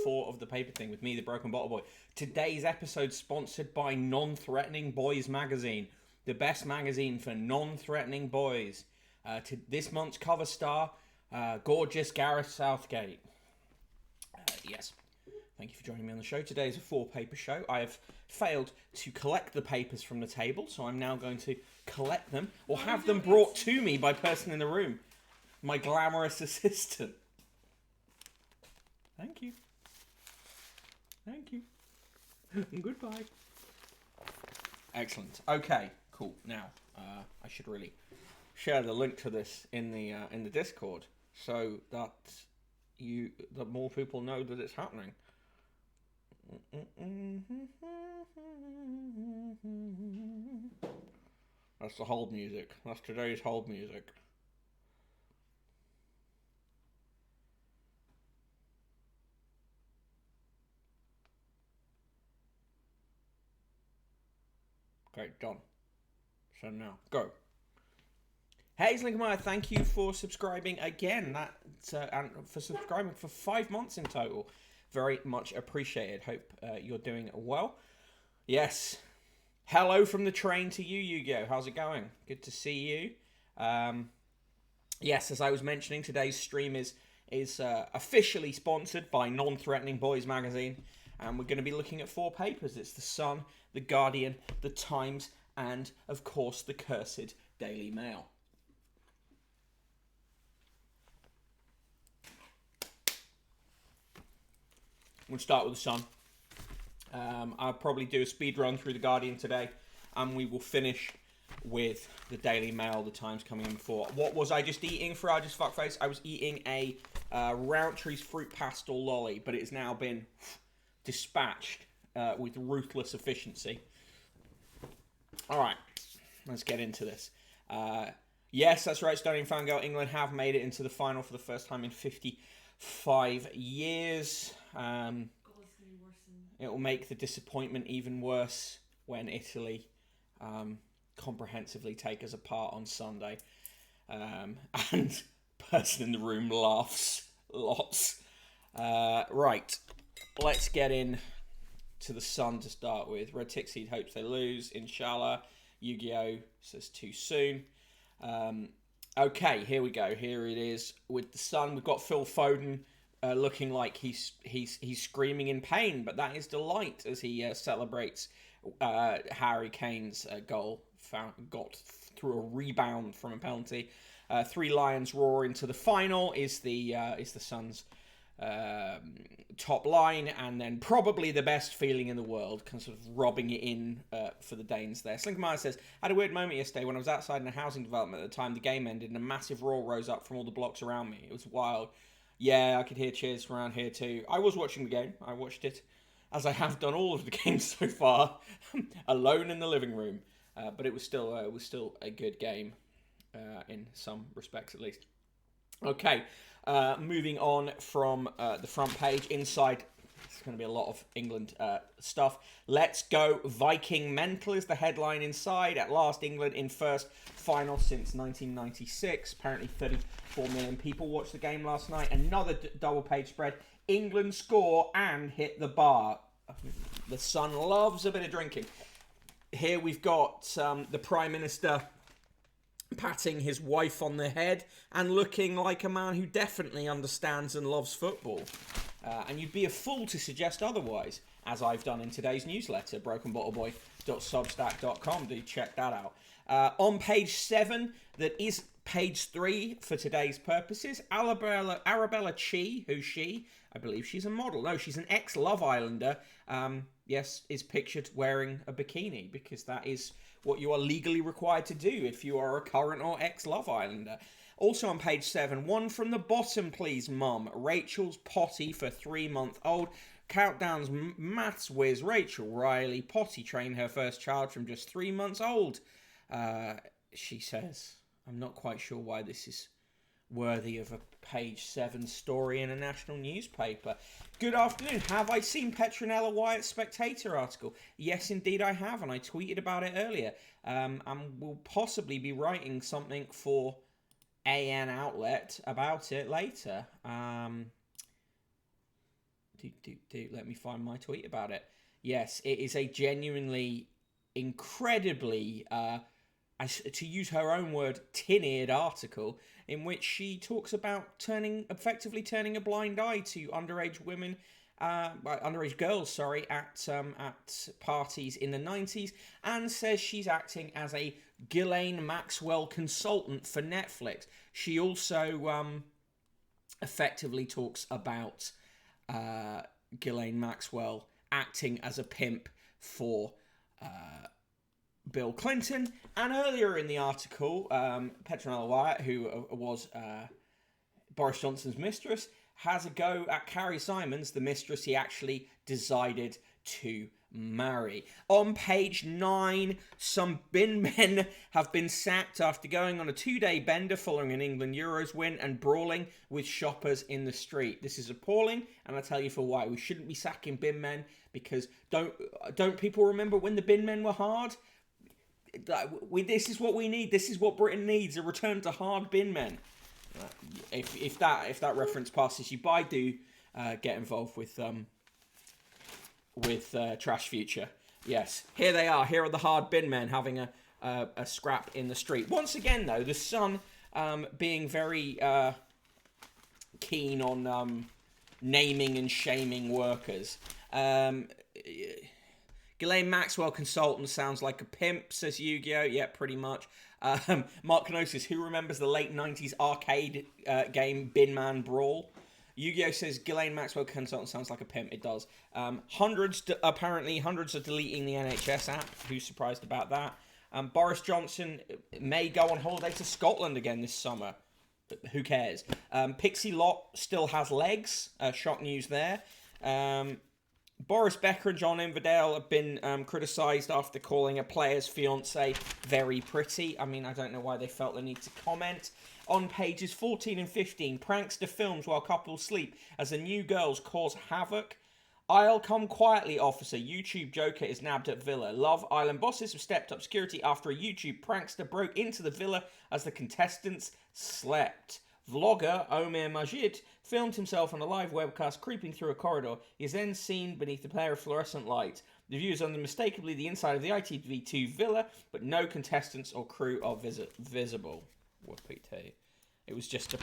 4 of the paper thing with me, the Broken Bottle Boy. Today's episode sponsored by Non-Threatening Boys magazine, the best magazine for non-threatening boys. To this month's cover star, gorgeous Gareth Southgate. Yes. Thank you for joining me on the show. Today is a 4-paper show. I have failed to collect the papers from the table, so I'm now going to collect them or have them brought to me by person in the room. My glamorous assistant. Thank you. Thank you. Goodbye. Excellent. Okay, cool. Now, I should really share the link to this in the Discord so that more people know that it's happening. That's the hold music. That's today's hold music. Okay, done. So now, go. Hey, it's Lincoln Meyer. Thank you for subscribing again. And for subscribing for 5 months in total. Very much appreciated. Hope you're doing well. Yes. Hello from the train to you, Yu-Gi-Oh! How's it going? Good to see you. Yes, as I was mentioning, today's stream is officially sponsored by Non-Threatening Boys magazine. And we're going to be looking at 4 papers. It's The Sun, The Guardian, The Times, and, of course, the cursed Daily Mail. We'll start with The Sun. I'll probably do a speed run through The Guardian today, and we will finish with the Daily Mail, The Times coming in before. What was I just eating for our just fuckface? I was eating a Roundtree's fruit pastel lolly, but it's now been dispatched with ruthless efficiency. All right, let's get into this. Yes, that's right, Stunning Fangirl. England have made it into the final for the first time in 55 years. It will make the disappointment even worse when Italy comprehensively take us apart on Sunday. And person in the room laughs lots. Right, let's get in to The Sun to start with. Red Tick Seed hopes they lose. Inshallah. Yu-Gi-Oh! Says too soon. Okay, here we go. Here it is with The Sun. We've got Phil Foden looking like he's screaming in pain, but that is delight as he celebrates Harry Kane's goal. Got through a rebound from a penalty. 3 Lions roar into the final is the Sun's top line, and then probably the best feeling in the world, kind of sort of robbing it in for the Danes there. Slinkermeyer says, I had a weird moment yesterday when I was outside in a housing development at the time the game ended and a massive roar rose up from all the blocks around me. It was wild. Yeah, I could hear cheers from around here too. I was watching the game. I watched it, as I have done all of the games so far, alone in the living room. But it was still a good game, in some respects at least. Okay, moving on from the front page. Inside, it's going to be a lot of England stuff. Let's go Viking mental is the headline inside. At last, England in first final since 1996. Apparently 34 million people watched the game last night. Another double page spread. England score and hit the bar. The Sun loves a bit of drinking. Here we've got the Prime Minister patting his wife on the head and looking like a man who definitely understands and loves football. And you'd be a fool to suggest otherwise, as I've done in today's newsletter, brokenbottleboy.substack.com. Do check that out. On page 7, that is page 3 for today's purposes, Arabella Chi, who's she? I believe she's a model. No, she's an ex-Love Islander. Yes, is pictured wearing a bikini, because that is what you are legally required to do if you are a current or ex-Love Islander. Also on page 7, one from the bottom, please, Mum. Rachel's potty for 3-month-old. Countdown's maths whiz Rachel Riley potty trained her first child from just 3 months old. She says, I'm not quite sure why this is worthy of a page 7 story in a national newspaper. Good afternoon. Have I seen Petronella Wyatt's Spectator article? Yes, indeed I have, and I tweeted about it earlier. And will possibly be writing something for AN Outlet about it later. Let me find my tweet about it. Yes, it is a genuinely incredibly, to use her own word, tin-eared article in which she talks about effectively turning a blind eye to underage women, underage girls, sorry, at parties in the 90s, and says she's acting as a Ghislaine Maxwell consultant for Netflix. She also effectively talks about Ghislaine Maxwell acting as a pimp for Bill Clinton. And earlier in the article, Petronella Wyatt, who was Boris Johnson's mistress, has a go at Carrie Simons, the mistress he actually decided to marry. On page 9, some bin men have been sacked after going on a 2-day bender following an England Euros win and brawling with shoppers in the street. This is appalling, and I'll tell you for why. We shouldn't be sacking bin men, because don't people remember when the bin men were hard? This is what we need. This is what Britain needs: a return to hard bin men. If that reference passes you by, do get involved with Trash Future. Yes, here they are. Here are the hard bin men having a scrap in the street. Once again, though, the Sun being very keen on naming and shaming workers. Ghislaine Maxwell consultant sounds like a pimp, says Yu-Gi-Oh! Yeah, pretty much. Mark Kenosis, who remembers the late 90s arcade game Bin Man Brawl? Yu-Gi-Oh! Says Ghislaine Maxwell consultant sounds like a pimp. It does. Hundreds are deleting the NHS app. Who's surprised about that? Boris Johnson may go on holiday to Scotland again this summer. But who cares? Pixie Lott still has legs. Shock news there. Boris Becker and John Inverdale have been criticised after calling a player's fiancée very pretty. I mean, I don't know why they felt the need to comment. On pages 14 and 15, prankster films while couples sleep as the new girls cause havoc. I'll come quietly, officer. YouTube joker is nabbed at villa. Love Island bosses have stepped up security after a YouTube prankster broke into the villa as the contestants slept. Vlogger Omer Majid filmed himself on a live webcast creeping through a corridor. He is then seen beneath a pair of fluorescent lights. The view is unmistakably the inside of the ITV2 villa, but no contestants or crew are visible. Whoopee. It was just a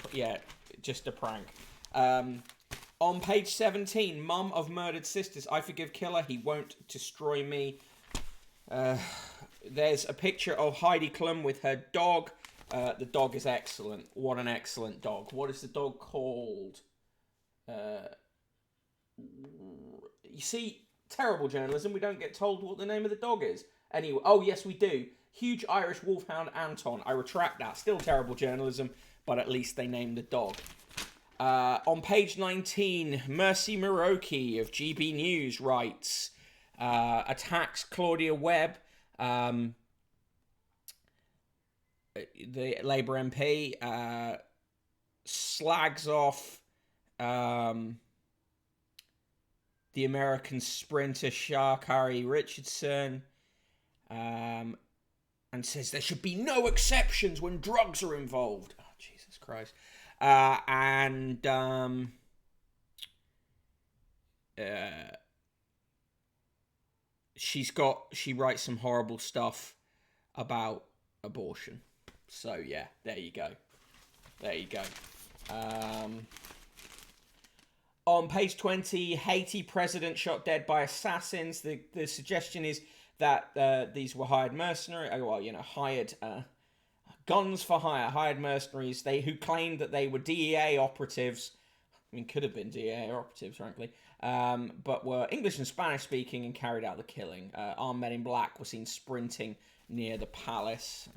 prank. On page 17, mum of murdered sisters. I forgive killer. He won't destroy me. There's a picture of Heidi Klum with her dog. The dog is excellent. What an excellent dog. What is the dog called? You see, terrible journalism. We don't get told what the name of the dog is. Anyway, oh yes, we do. Huge Irish wolfhound Anton. I retract that. Still terrible journalism, but at least they named the dog. On page 19, Mercy Muroki of GB News writes, attacks Claudia Webb, the Labour MP, slags off the American sprinter Sha'Carri Richardson, and says there should be no exceptions when drugs are involved. Oh, Jesus Christ. She writes some horrible stuff about abortion. So yeah, there you go. On page 20, Haiti president shot dead by assassins. The suggestion is that these were hired mercenaries. Hired guns for hire, hired mercenaries. Who claimed that they were DEA operatives. I mean, could have been DEA operatives, frankly. But were English and Spanish speaking and carried out the killing. Armed men in black were seen sprinting near the palace.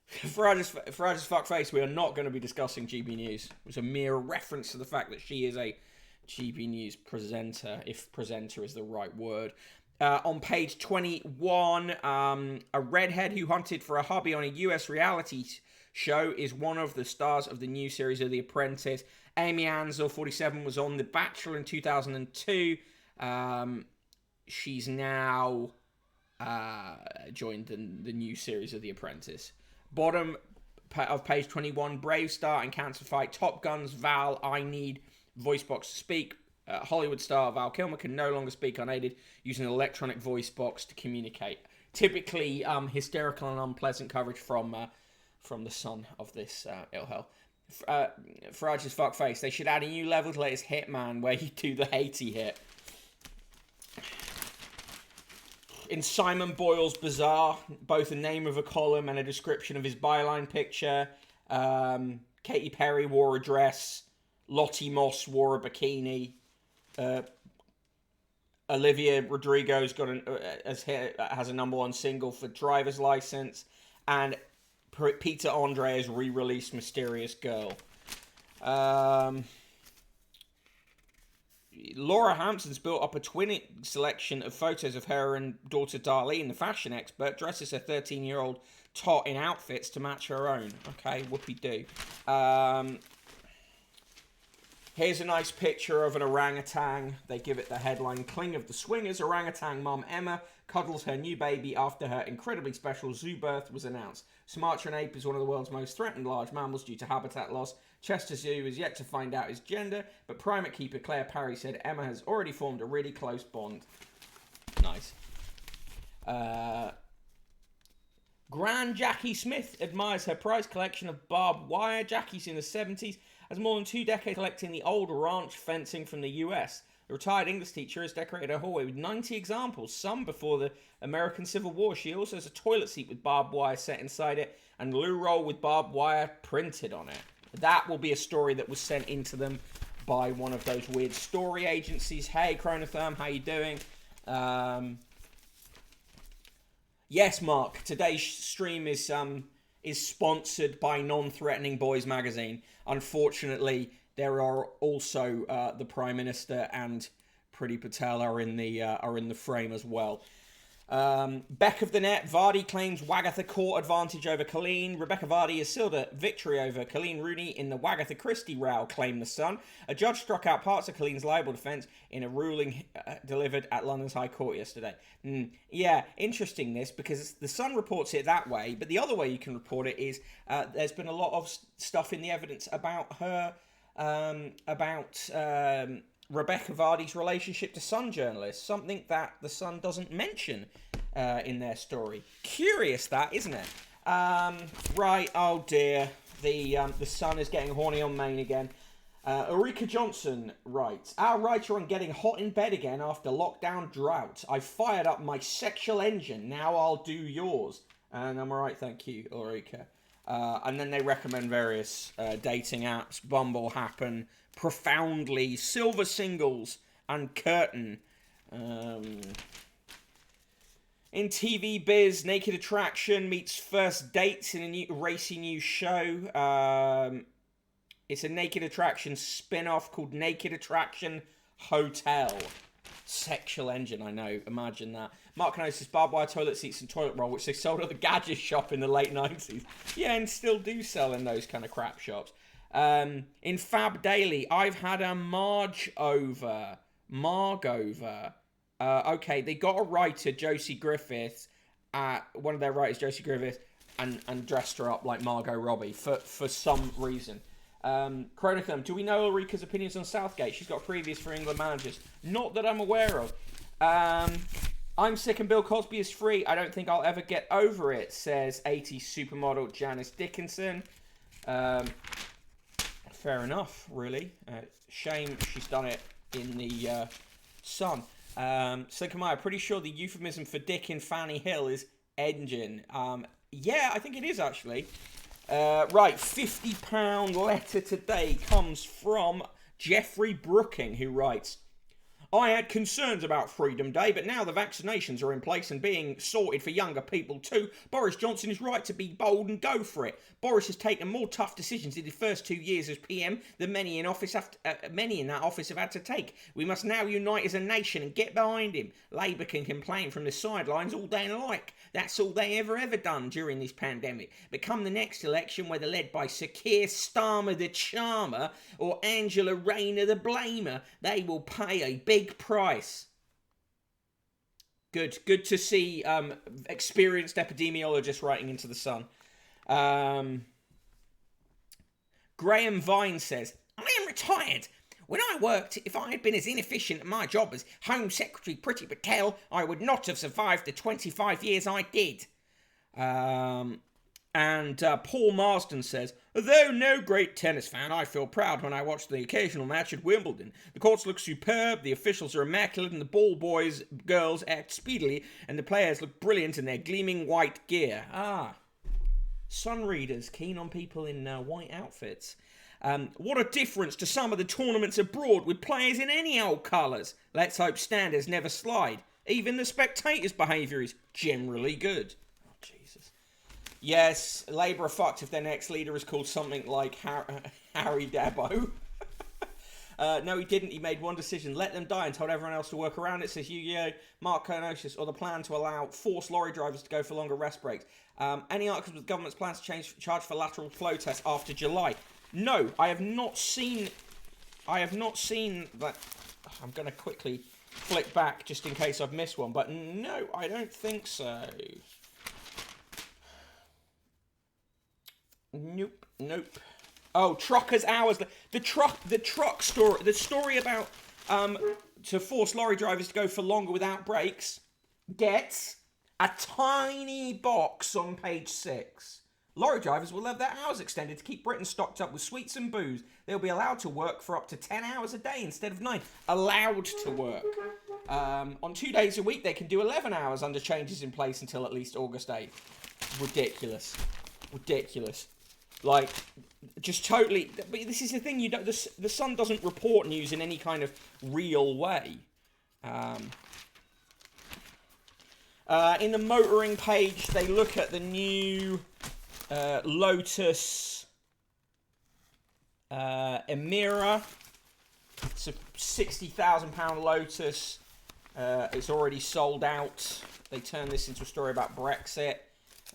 Farage's fuckface, we are not going to be discussing GB News. It was a mere reference to the fact that she is a GB News presenter, if presenter is the right word. On page 21, a redhead who hunted for a hubby on a US reality show is one of the stars of the new series of The Apprentice. Amy Ansell, 47, was on The Bachelor in 2002. She's now joined the new series of The Apprentice. Bottom of page 21, Brave Star and Cancer Fight, Top Gun's Val, I Need, Voice Box to Speak, Hollywood star Val Kilmer can no longer speak unaided, using an electronic voice box to communicate. Typically, hysterical and unpleasant coverage from the son of this ill health. Farage is fuckface. They should add a new level to latest Hitman where you do the Haiti hit. In Simon Boyle's Bazaar, both a name of a column and a description of his byline picture. Katy Perry wore a dress. Lottie Moss wore a bikini. Olivia Rodrigo's got has a #1 single for Driver's License. And Peter Andre has re-released Mysterious Girl. Laura Hampson's built up a twin selection of photos of her and daughter Darlene, the fashion expert, dresses her 13-year-old tot in outfits to match her own. Okay, whoopee-doo. Here's a nice picture of an orangutan. They give it the headline, Cling of the Swingers. Orangutan mum Emma cuddles her new baby after her incredibly special zoo birth was announced. Sumatran ape is one of the world's most threatened large mammals due to habitat loss. Chester Zoo is yet to find out his gender, but primate keeper Claire Parry said Emma has already formed a really close bond. Nice. Grand Jackie Smith admires her prized collection of barbed wire. Jackie's in the 70s, has more than 2 decades collecting the old ranch fencing from the US. The retired English teacher has decorated her hallway with 90 examples, some before the American Civil War. She also has a toilet seat with barbed wire set inside it and loo roll with barbed wire printed on it. That will be a story that was sent into them by one of those weird story agencies. Hey, Chronotherm, how you doing? Yes, Mark, today's stream is sponsored by Non-Threatening Boys magazine. Unfortunately, there are also the Prime Minister and Priti Patel are in the frame as well. Beck of the Net, Vardy claims Wagatha court advantage over Colleen. Rebecca Vardy has sealed a victory over Colleen Rooney in the Wagatha Christie row, claimed The Sun. A judge struck out parts of Colleen's libel defence in a ruling delivered at London's High Court yesterday. Yeah, interesting this, because The Sun reports it that way, but the other way you can report it is there's been a lot of stuff in the evidence about her, Rebecca Vardy's relationship to Sun journalists, something that The Sun doesn't mention in their story. Curious that, isn't it? Right, oh dear. The Sun is getting horny on Maine again. Ulrika Johnson writes, our writer on getting hot in bed again after lockdown drought. I fired up my sexual engine, now I'll do yours. And I'm alright, thank you, Ulrika. And then they recommend various dating apps, Bumble, Happen, Profoundly, Silver Singles, and Curtain. In TV biz, Naked Attraction meets first dates in a new racy new show. It's a Naked Attraction spin-off called Naked Attraction Hotel. Sexual engine, I know. Imagine that. Mark notices barbed wire toilet seats and toilet roll, which they sold at the gadget shop in the late 90s. Yeah, and still do sell in those kind of crap shops. In Fab Daily, I've had a Marg over. Okay, they got a writer, Josie Griffith, one of their writers, Josie Griffith, and dressed her up like Margot Robbie for some reason. Chronicum, do we know Ulrika's opinions on Southgate? She's got previous for England managers. Not that I'm aware of. I'm sick and Bill Cosby is free. I don't think I'll ever get over it, says 80s supermodel Janice Dickinson. Fair enough, really. Shame she's done it in the Sun. Slikamaya, pretty sure the euphemism for dick in Fanny Hill is engine. Yeah, I think it is actually. Right, £50 letter today comes from Jeffrey Brooking, who writes, I had concerns about Freedom Day, but now the vaccinations are in place and being sorted for younger people too. Boris Johnson is right to be bold and go for it. Boris has taken more tough decisions in his first 2 years as PM than many in that office have had to take. We must now unite as a nation and get behind him. Labour can complain from the sidelines all they like. That's all they ever done during this pandemic. But come the next election, whether led by Sir Keir Starmer the Charmer or Angela Rayner the Blamer, they will pay a big price. Good to see experienced epidemiologists writing into the Sun. Graham Vine says, I am retired. When I worked, if I had been as inefficient at my job as Home Secretary Priti Patel, I would not have survived the 25 years I did. Paul Marsden says, although no great tennis fan, I feel proud when I watch the occasional match at Wimbledon. The courts look superb, the officials are immaculate, and the ball girls act speedily, and the players look brilliant in their gleaming white gear. Sun readers keen on people in white outfits. What a difference to some of the tournaments abroad with players in any old colours. Let's hope standards never slide. Even the spectators' behaviour is generally good. Oh, Jesus. Yes, Labour are fucked if their next leader is called something like Harry Dabo. No, he didn't. He made one decision. Let them die and told everyone else to work around it, says Yu-Gi-Oh! Mark Konosis, or the plan to allow forced lorry drivers to go for longer rest breaks. Any articles with the government's plans to charge for lateral flow tests after July? No, I have not seen that. I'm going to quickly flick back just in case I've missed one, but no, I don't think so. Nope. Oh, truckers' hours. The truck story. The story about to force lorry drivers to go for longer without breaks gets a tiny box on page 6. Lorry drivers will have their hours extended to keep Britain stocked up with sweets and booze. They'll be allowed to work for up to 10 hours a day instead of 9. Allowed to work. On 2 days a week, they can do 11 hours under changes in place until at least August 8th. Ridiculous. Like, just totally. But this is the thing. The Sun doesn't report news in any kind of real way. In the motoring page, they look at the new Lotus Emira. It's a £60,000 Lotus. It's already sold out. They turned this into a story about Brexit.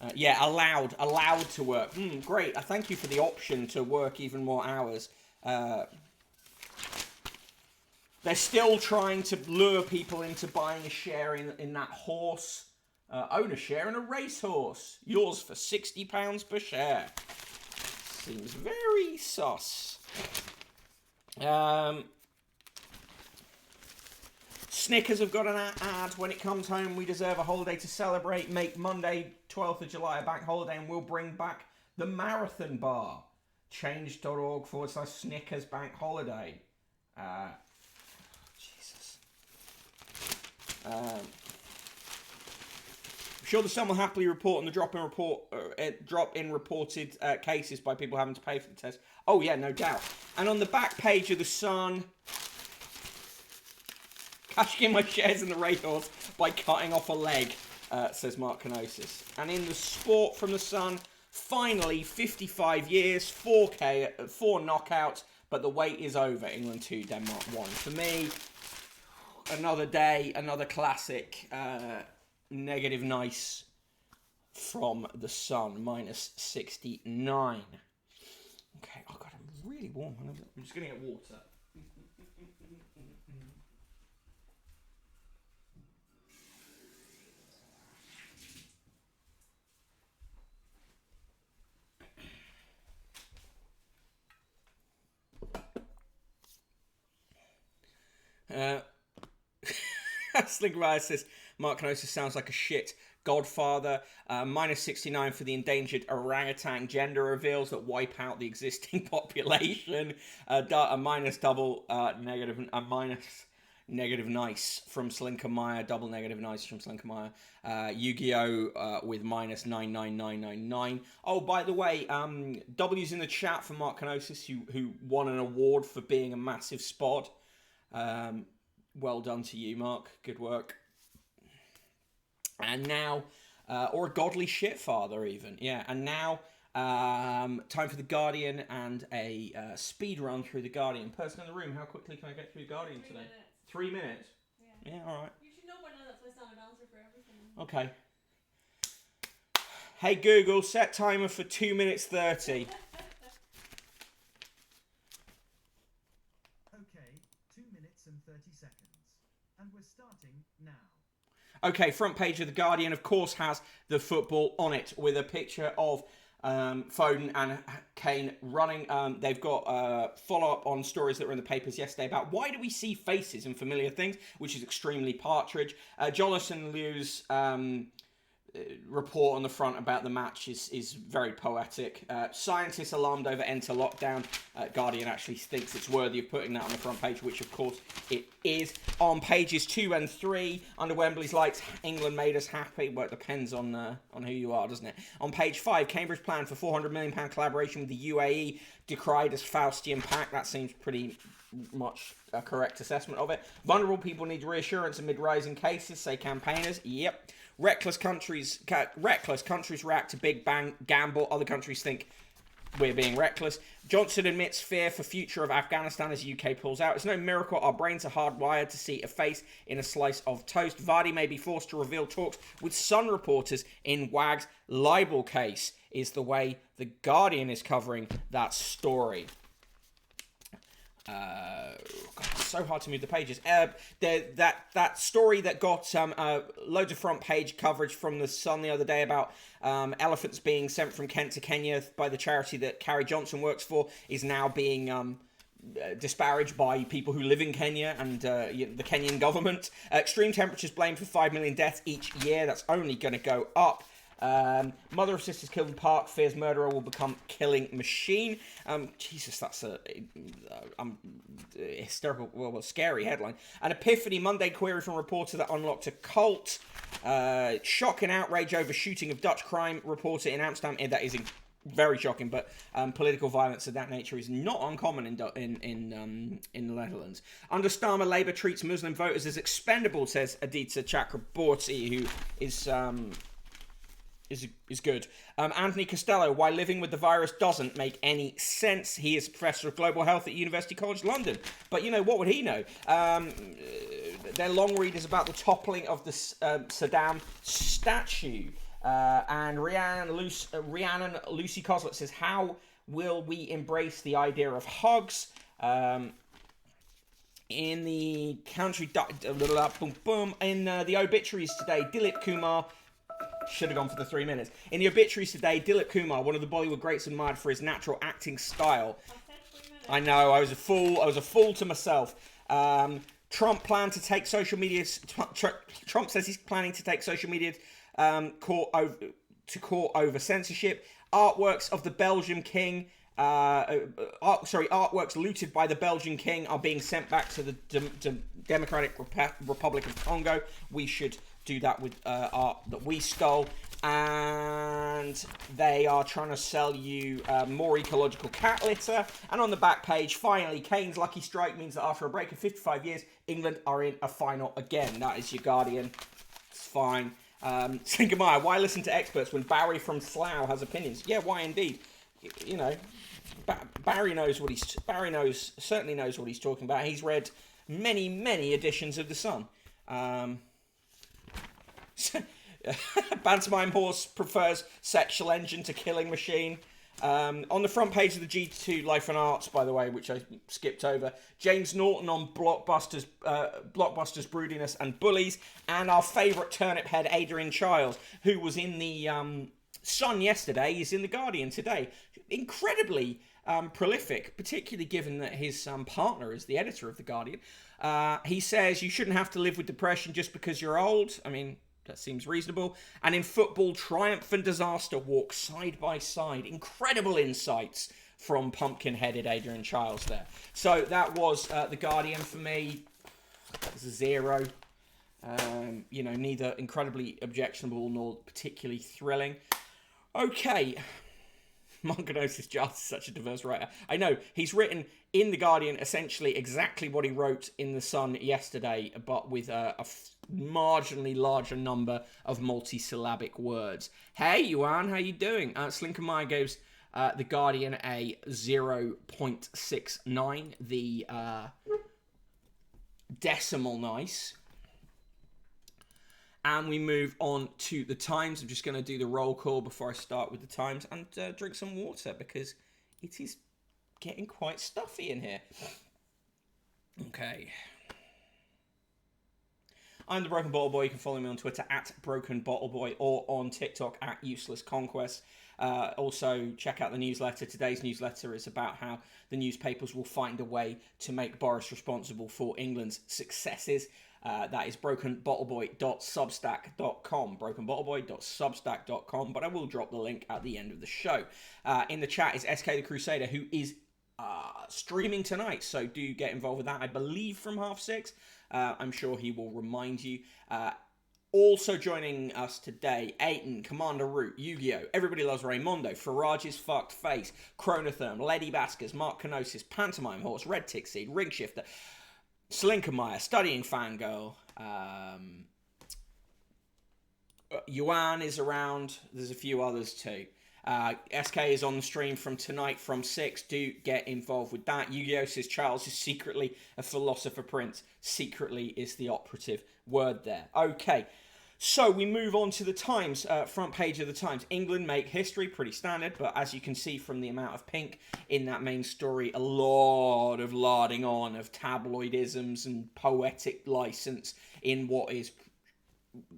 Allowed to work. Great. I thank you for the option to work even more hours. They're still trying to lure people into buying a share in that horse. Own a share in a racehorse. Yours for £60 per share. Seems very sus. Snickers have got an ad. When it comes home, we deserve a holiday to celebrate. Make Monday, 12th of July, a bank holiday, and we'll bring back the Marathon Bar. Change.org/Snickers bank holiday. Jesus. I'm sure the Sun will happily report on the drop in reported cases by people having to pay for the test. Oh yeah, no doubt. And on the back page of the Sun, cashing in my shares in the racehorse by cutting off a leg, says Mark Kanosis. And in the sport from the Sun, finally 55 years, 4 knockouts, but the wait is over. England 2, Denmark 1. For me, another day, another classic. Negative nice from the Sun, -69. Okay, oh god, I'm really warm. I'm just gonna get water. Slinkrider says Mark Kanosis sounds like a shit Godfather. -69 for the endangered orangutan. Gender reveals that wipe out the existing population. Minus negative nice from Slinkermeyer. Double negative nice from Slinkermeyer. Yu-Gi-Oh! With -99999. Oh, by the way, W's in the chat for Mark Kanosis, who won an award for being a massive spod. Well done to you, Mark. Good work. And now, or a godly shit father even. Yeah, and now, time for The Guardian and a speed run through The Guardian. Person in the room, how quickly can I get through The Guardian today? 3 minutes. 3 minutes? Yeah, all right. You should know by now that's my standard answer for everything. Okay. Hey Google, set timer for 2 minutes 30. Okay, 2 minutes and 30 seconds. And we're starting now. Okay, front page of The Guardian, of course, has the football on it with a picture of Foden and Kane running. They've got follow-up on stories that were in the papers yesterday about why do we see faces and familiar things, which is extremely Partridge. Jonathan Liu's report on the front about the match is very poetic. Scientists alarmed over enter lockdown. Guardian actually thinks it's worthy of putting that on the front page, which of course it is. On pages 2 and 3, under Wembley's lights, England made us happy. Well, it depends on who you are, doesn't it? On page 5, Cambridge plan for £400 million collaboration with the UAE decried as Faustian pact. That seems pretty much a correct assessment of it. Vulnerable people need reassurance amid rising cases, say campaigners. Yep. Reckless countries react to big bang gamble. Other countries think we're being reckless. Johnson admits fear for future of Afghanistan as UK pulls out. It's no miracle our brains are hardwired to see a face in a slice of toast. Vardy may be forced to reveal talks with Sun reporters in Wag's libel case, is the way The Guardian is covering that story. God, it's so hard to move the pages. That story that got loads of front page coverage from the Sun the other day about elephants being sent from Kent to Kenya by the charity that Carrie Johnson works for is now being disparaged by people who live in Kenya and the Kenyan government. Extreme temperatures blamed for 5 million deaths each year. That's only going to go up. Mother of sisters killed in park fears murderer will become killing machine. Jesus, that's a hysterical, well, scary headline. An epiphany Monday query from reporter that unlocked a cult. Shock and outrage over shooting of Dutch crime reporter in Amsterdam. That is very shocking, but political violence of that nature is not uncommon in the Netherlands. Under Starmer, Labour treats Muslim voters as expendable, says Aditya Chakraborty, who is good. Anthony Costello, why living with the virus doesn't make any sense. He is Professor of Global Health at University College London. But, what would he know? Their long read is about the toppling of the Saddam statue. And Rhiannon Lucy Coslet says, how will we embrace the idea of hugs? In the country... In the obituaries today, Dilip Kumar... Should have gone for the 3 minutes. In the obituaries today, Dilip Kumar, one of the Bollywood greats, admired for his natural acting style. I know, I was a fool to myself. Trump planned to take social media. Trump says he's planning to take social media court over censorship. Artworks of the Belgian king. Artworks looted by the Belgian king are being sent back to the Democratic Republic of Congo. We should do that with art that we stole. And they are trying to sell you more ecological cat litter. And on the back page, finally, Kane's lucky strike means that after a break of 55 years, England are in a final again. That is your Guardian. It's fine. Singamaya, why listen to experts when Barry from Slough has opinions? Yeah, why indeed? Barry certainly knows what he's talking about. He's read many editions of The Sun. Pantomime horse prefers sexual engine to killing machine. On the front page of the G2 Life and Arts, by the way, which I skipped over, James Norton on Blockbuster's broodiness and bullies, and our favourite turnip head Adrian Chiles, who was in the Sun yesterday, is in the Guardian today. Incredibly prolific, particularly given that his partner is the editor of the Guardian. He says you shouldn't have to live with depression just because you're old. I mean, that seems reasonable. And in football, triumph and disaster walk side by side. Incredible insights from pumpkin-headed Adrian Chiles there. So that was The Guardian for me. That was a 0. Neither incredibly objectionable nor particularly thrilling. Okay. Marganosis Giles is such a diverse writer. I know, he's written in The Guardian essentially exactly what he wrote in The Sun yesterday, but with a marginally larger number of multisyllabic words. Hey, Yuan, how you doing? Slinker gives The Guardian a 0.69. The decimal nice. And we move on to the Times. I'm just going to do the roll call before I start with the Times and drink some water because it is getting quite stuffy in here. Okay. I'm the Broken Bottle Boy. You can follow me on Twitter at Broken Bottle Boy or on TikTok at Useless Conquest. Also, check out the newsletter. Today's newsletter is about how the newspapers will find a way to make Boris responsible for England's successes. That is brokenbottleboy.substack.com. Brokenbottleboy.substack.com. But I will drop the link at the end of the show. In the chat is SK the Crusader, who is streaming tonight. So do get involved with that. I believe from 6:30. I'm sure he will remind you. Also joining us today, Aiton, Commander Root, Yu-Gi-Oh! Everybody Loves Raymondo, Farage's Fucked Face, Chronotherm, Lady Baskers, Mark Kenosis, Pantomime Horse, Red Tick Seed, Ring Shifter, Slinkermeyer, Studying Fangirl, Yuan is around, there's a few others too. SK is on the stream from tonight from 6. Do get involved with that. Yu-Gi-Oh! Says Charles is secretly a philosopher prince. Secretly is the operative word there. Okay, so we move on to the Times, front page of the Times. England make history, pretty standard, but as you can see from the amount of pink in that main story, a lot of larding on of tabloidisms and poetic license in what is,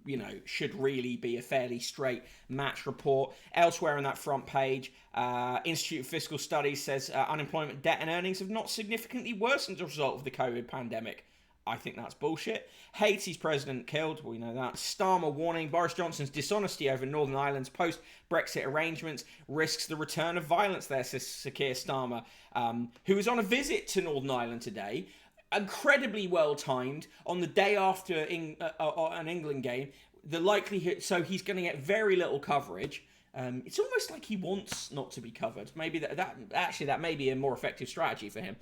you know, should really be a fairly straight match report. Elsewhere on that front page, Institute of Fiscal Studies says unemployment, debt and earnings have not significantly worsened as a result of the COVID pandemic. I think that's bullshit. Haiti's president killed, we know that. Starmer warning Boris Johnson's dishonesty over Northern Ireland's post-Brexit arrangements risks the return of violence there, says Sir Keir Starmer, who is on a visit to Northern Ireland today. Incredibly well timed on the day after an England game. The likelihood, so he's going to get very little coverage. It's almost like he wants not to be covered. Maybe that may be a more effective strategy for him.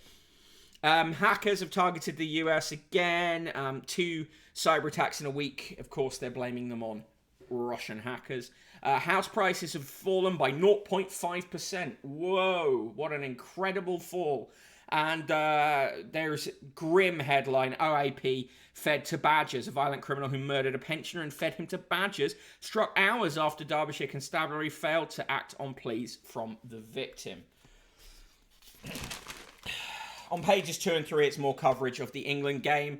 Hackers have targeted the US again. 2 cyber attacks in a week. Of course, they're blaming them on Russian hackers. House prices have fallen by 0.5%. Whoa, what an incredible fall. And there's grim headline, OAP fed to badgers. A violent criminal who murdered a pensioner and fed him to badgers struck hours after Derbyshire Constabulary failed to act on pleas from the victim. On pages 2 and 3, it's more coverage of the England game.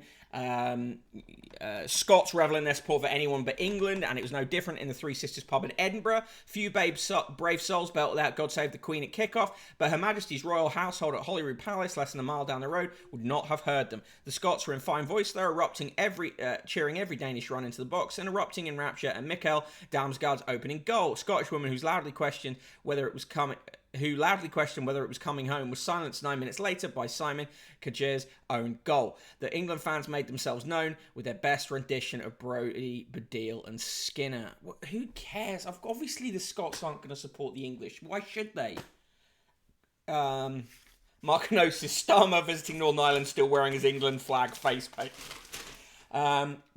Scots revel in their support for anyone but England, and it was no different in the Three Sisters pub in Edinburgh. Few brave souls belted out God Save the Queen at kickoff, but Her Majesty's royal household at Holyrood Palace, less than a mile down the road, would not have heard them. The Scots were in fine voice, though, cheering every Danish run into the box and erupting in rapture at Mikael Damsgaard's opening goal. Scottish woman who loudly questioned whether it was coming home was silenced 9 minutes later by Simon Kjaer's own goal. The England fans made themselves known with their best rendition of Brodie, Baddiel and Skinner. Who cares? Obviously the Scots aren't going to support the English. Why should they? Markinosis, Starmer visiting Northern Ireland still wearing his England flag face paint.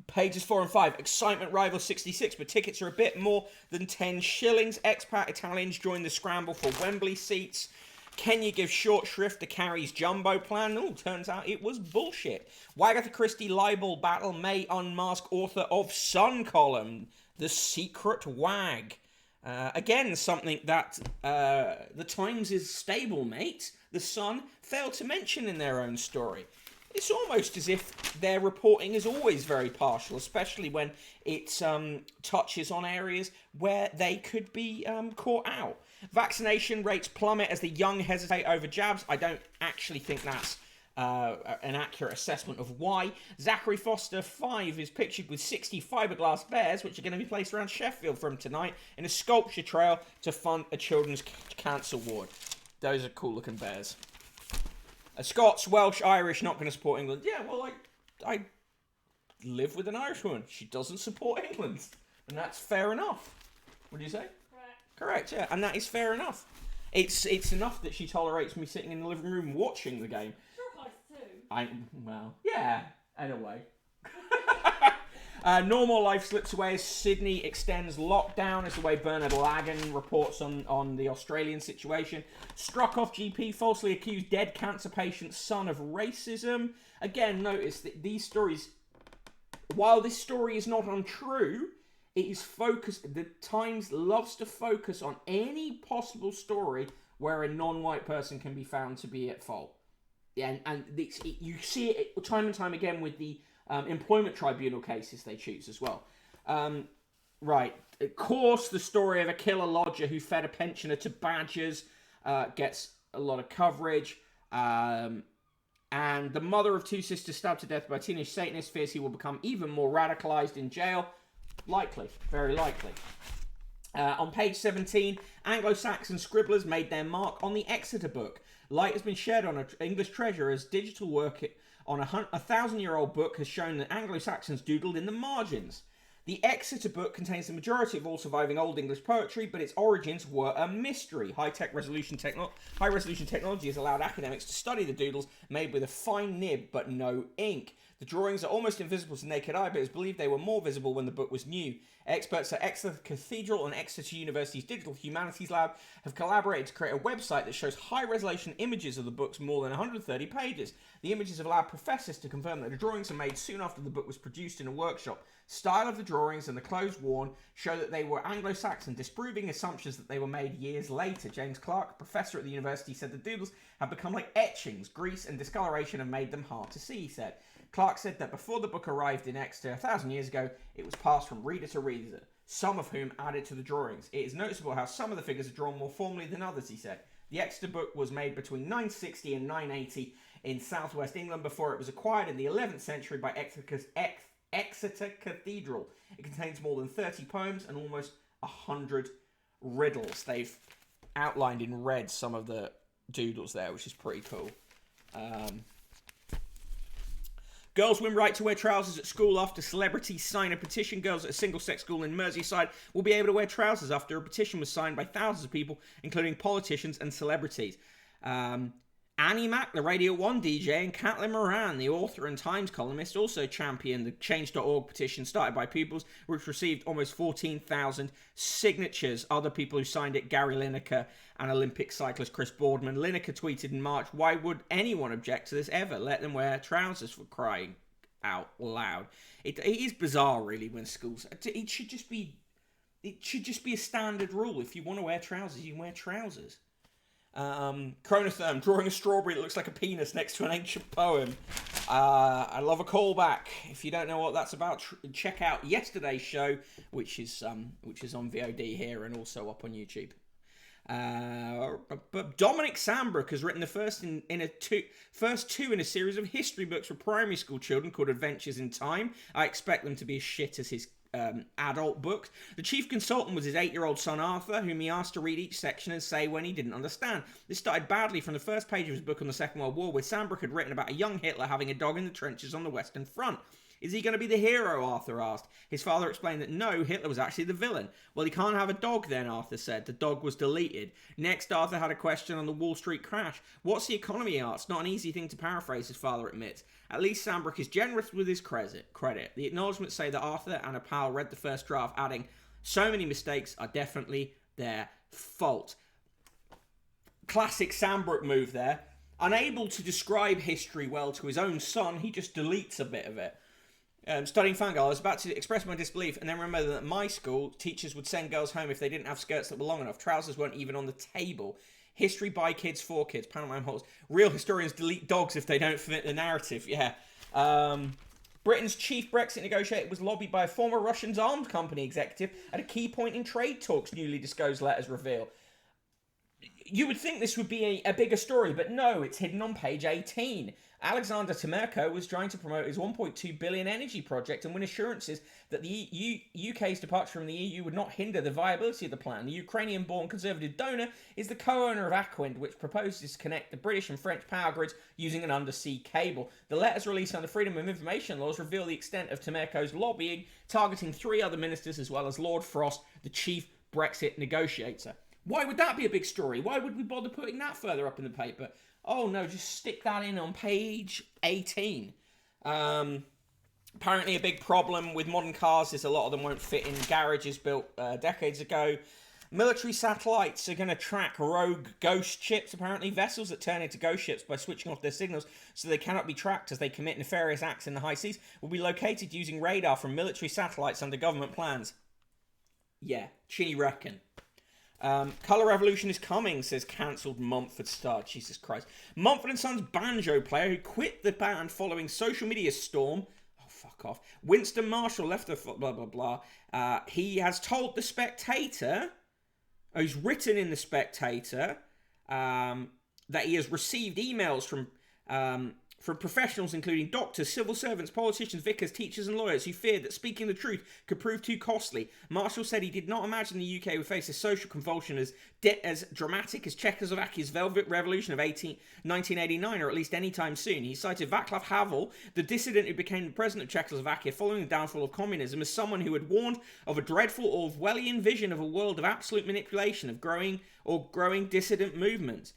Pages 4 and 5. Excitement rivals 66, but tickets are a bit more than 10 shillings. Expat Italians join the scramble for Wembley seats. Kenya gives short shrift to Carrie's jumbo plan. Oh, turns out it was bullshit. Wagatha Christie libel battle may unmask author of Sun column, The Secret Wag. Again, something that the Times' stablemate, The Sun, failed to mention in their own story. It's almost as if their reporting is always very partial, especially when it touches on areas where they could be caught out. Vaccination rates plummet as the young hesitate over jabs. I don't actually think that's an accurate assessment of why. Zachary Foster 5 is pictured with 60 fiberglass bears, which are going to be placed around Sheffield from tonight in a sculpture trail to fund a children's cancer ward. Those are cool looking bears. Scots, Welsh, Irish, not going to support England. Yeah, well, I live with an Irish woman. She doesn't support England. And that's fair enough. What do you say? Correct, yeah. And that is fair enough. It's enough that she tolerates me sitting in the living room watching the game. Sure applies too. Well, yeah, in a way. Normal life slips away as Sydney extends lockdown, is the way Bernard Lagan reports on the Australian situation. Struck off GP, falsely accused dead cancer patient's son of racism. Again, notice that these stories, while this story is not untrue, it is focused, the Times loves to focus on any possible story where a non-white person can be found to be at fault. Yeah, and you see it time and time again with the Employment tribunal cases they choose as well. Right. Of course, the story of a killer lodger who fed a pensioner to badgers gets a lot of coverage. And the mother of 2 sisters stabbed to death by a teenage Satanist fears he will become even more radicalized in jail. Likely. Very likely. On page 17, Anglo-Saxon scribblers made their mark on the Exeter book. Light has been shed on an English treasure as digital work on a 1,000-year-old book has shown that Anglo-Saxons doodled in the margins. The Exeter book contains the majority of all surviving Old English poetry, but its origins were a mystery. High resolution technology has allowed academics to study the doodles made with a fine nib but no ink. The drawings are almost invisible to the naked eye, but it's believed they were more visible when the book was new. Experts at Exeter Cathedral and Exeter University's Digital Humanities Lab have collaborated to create a website that shows high-resolution images of the book's more than 130 pages. The images have allowed professors to confirm that the drawings are made soon after the book was produced in a workshop. Style of the drawings and the clothes worn show that they were Anglo-Saxon, disproving assumptions that they were made years later. James Clark, professor at the university, said the doodles have become like etchings. Grease and discoloration have made them hard to see, he said. Clark said that before the book arrived in Exeter 1,000 years ago, it was passed from reader to reader, some of whom added to the drawings. It is noticeable how some of the figures are drawn more formally than others, he said. The Exeter book was made between 960 and 980 in southwest England before it was acquired in the 11th century by Exeter Cathedral. It contains more than 30 poems and almost 100 riddles. They've outlined in red some of the doodles there, which is pretty cool. Girls win right to wear trousers at school after celebrities sign a petition. Girls at a single-sex school in Merseyside will be able to wear trousers after a petition was signed by thousands of people, including politicians and celebrities. Annie Mac, the Radio 1 DJ, and Caitlin Moran, the author and Times columnist, also championed the Change.org petition started by pupils, which received almost 14,000 signatures. Other people who signed it, Gary Lineker and Olympic cyclist Chris Boardman. Lineker tweeted in March, "Why would anyone object to this ever? Let them wear trousers, for crying out loud." It is bizarre, really, when schools... It should just be a standard rule. If you want to wear trousers, you can wear trousers. Chronotherm, drawing a strawberry that looks like a penis next to an ancient poem. I love a callback. If you don't know what that's about, check out yesterday's show, which is on VOD here and also up on YouTube. But Dominic Sambrook has written the first two in a series of history books for primary school children called Adventures in Time. I expect them to be as shit as his adult books. The chief consultant was his 8-year-old son Arthur, whom he asked to read each section and say when he didn't understand. This started badly from the first page of his book on the Second World War, where Sambrook had written about a young Hitler having a dog in the trenches on the Western Front. Is he going to be the hero, Arthur asked. His father explained that no, Hitler was actually the villain. Well, he can't have a dog then, Arthur said. The dog was deleted. Next, Arthur had a question on the Wall Street crash. What's the economy, he asked? Not an easy thing to paraphrase, his father admits. At least Sambrook is generous with his credit. The acknowledgements say that Arthur and a pal read the first draft, adding, "So many mistakes are definitely their fault." Classic Sambrook move there. Unable to describe history well to his own son, he just deletes a bit of it. Studying fangirl, I was about to express my disbelief and then remember that at my school, teachers would send girls home if they didn't have skirts that were long enough. Trousers weren't even on the table. History by kids, for kids. Pantomime holes. Real historians delete dogs if they don't fit the narrative. Yeah. Britain's chief Brexit negotiator was lobbied by a former Russian arms company executive at a key point in trade talks, newly disclosed letters reveal. You would think this would be a bigger story, but no, it's hidden on page 18. Alexander Temerko was trying to promote his 1.2 billion energy project and win assurances that the UK's departure from the EU would not hinder the viability of the plan. The Ukrainian-born conservative donor is the co-owner of Aquind, which proposes to connect the British and French power grids using an undersea cable. The letters released under Freedom of Information laws reveal the extent of Temerko's lobbying, targeting 3 other ministers as well as Lord Frost, the chief Brexit negotiator. Why would that be a big story? Why would we bother putting that further up in the paper? Oh no, just stick that in on page 18. Apparently a big problem with modern cars is a lot of them won't fit in garages built decades ago. Military satellites are going to track rogue ghost ships, apparently. Vessels that turn into ghost ships by switching off their signals so they cannot be tracked as they commit nefarious acts in the high seas will be located using radar from military satellites under government plans. Yeah, she reckon. Colour Revolution is coming, says cancelled Mumford star. Jesus Christ. Mumford & Sons banjo player who quit the band following social media storm. Oh, fuck off. Winston Marshall left the blah, blah, blah. He has told The Spectator, he's written in The Spectator, that he has received emails from professionals including doctors, civil servants, politicians, vicars, teachers and lawyers who feared that speaking the truth could prove too costly. Marshall said he did not imagine the UK would face a social convulsion as dramatic as Czechoslovakia's Velvet Revolution of 1989, or at least any time soon. He cited Václav Havel, the dissident who became the president of Czechoslovakia following the downfall of communism, as someone who had warned of a dreadful Orwellian vision of a world of absolute manipulation of growing dissident movements.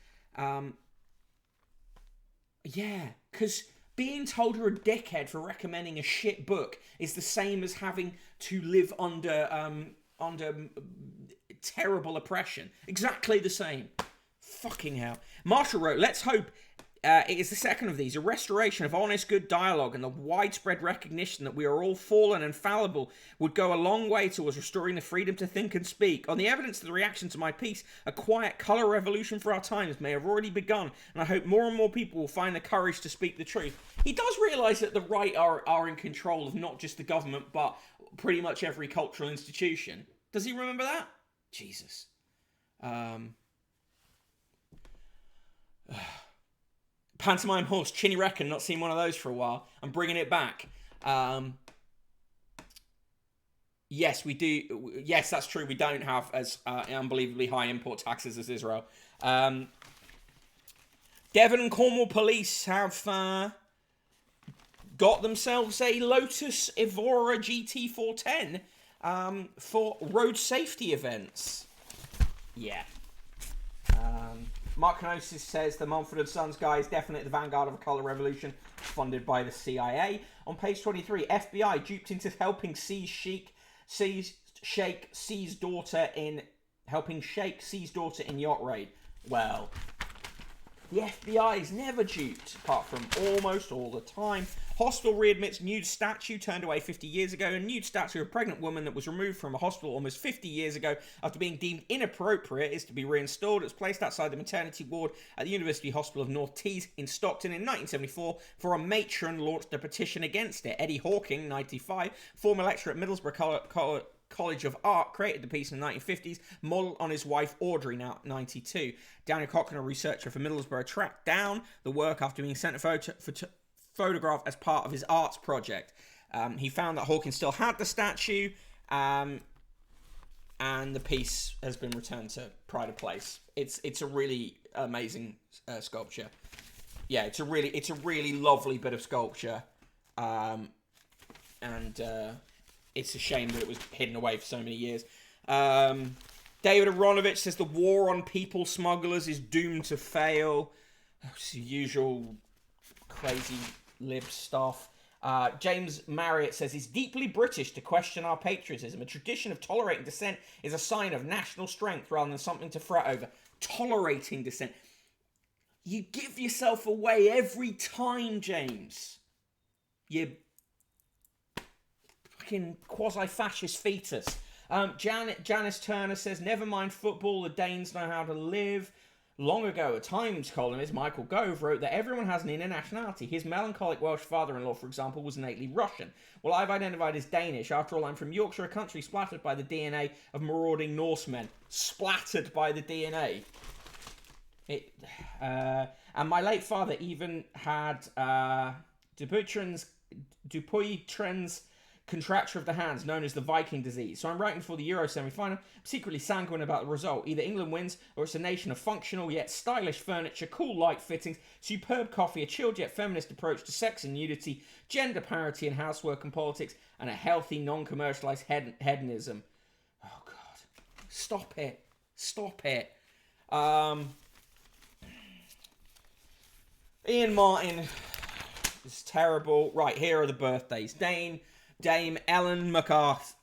Yeah, because being told you're a dickhead for recommending a shit book is the same as having to live under terrible oppression. Exactly the same. Fucking hell. Marshall wrote, let's hope it is the second of these, a restoration of honest, good dialogue and the widespread recognition that we are all fallen and fallible would go a long way towards restoring the freedom to think and speak. On the evidence of the reaction to my piece, a quiet colour revolution for our times may have already begun, and I hope more and more people will find the courage to speak the truth. He does realise that the right are in control of not just the government, but pretty much every cultural institution. Does he remember that? Jesus. Pantomime Horse, Chinny Reckon, not seen one of those for a while. I'm bringing it back. Yes, we do. Yes, that's true. We don't have as unbelievably high import taxes as Israel. Devon and Cornwall police have got themselves a Lotus Evora GT410 for road safety events. Yeah. Mark Kenosis says the Mumford & Sons guy is definitely at the vanguard of a colour revolution funded by the CIA. On page 23, FBI duped into helping Sheikh C's daughter in yacht raid. Well, the FBI is never duped, apart from almost all the time. Hospital readmits nude statue turned away 50 years ago. A nude statue of a pregnant woman that was removed from a hospital almost 50 years ago after being deemed inappropriate is to be reinstalled. It was placed outside the maternity ward at the University Hospital of North Tees in Stockton in 1974 for a matron launched a petition against it. Eddie Hawking, 95, former lecturer at Middlesbrough College of Art, created the piece in the 1950s, modelled on his wife Audrey, now 92. Daniel Cochran, a researcher for Middlesbrough, tracked down the work after being sent a photograph as part of his arts project. He found that Hawkins still had the statue, and the piece has been returned to pride of place. It's a really amazing sculpture. Yeah, it's a really lovely bit of sculpture, and it's a shame that it was hidden away for so many years. David Aronovich says the war on people smugglers is doomed to fail. It's the usual crazy lib stuff. James Marriott says it's deeply British to question our patriotism. A tradition of tolerating dissent is a sign of national strength rather than something to fret over. Tolerating dissent. You give yourself away every time, James. You fucking quasi-fascist fetus. Janice Turner says, never mind football, the Danes know how to live. Long ago, a Times columnist, Michael Gove, wrote that everyone has an inner nationality. His melancholic Welsh father-in-law, for example, was innately Russian. Well, I've identified as Danish. After all, I'm from Yorkshire, a country splattered by the DNA of marauding Norsemen. Splattered by the DNA. And my late father even had Dupuytren's contracture of the hands, known as the Viking disease. So I'm writing for the Euro semi-final. I'm secretly sanguine about the result. Either England wins, or it's a nation of functional yet stylish furniture, cool light fittings, superb coffee, a chilled yet feminist approach to sex and nudity, gender parity in housework and politics, and a healthy, non-commercialised hedonism. Oh, God. Stop it. Stop it. Ian Martin is terrible. Right, here are the birthdays. Dame Ellen MacArthur,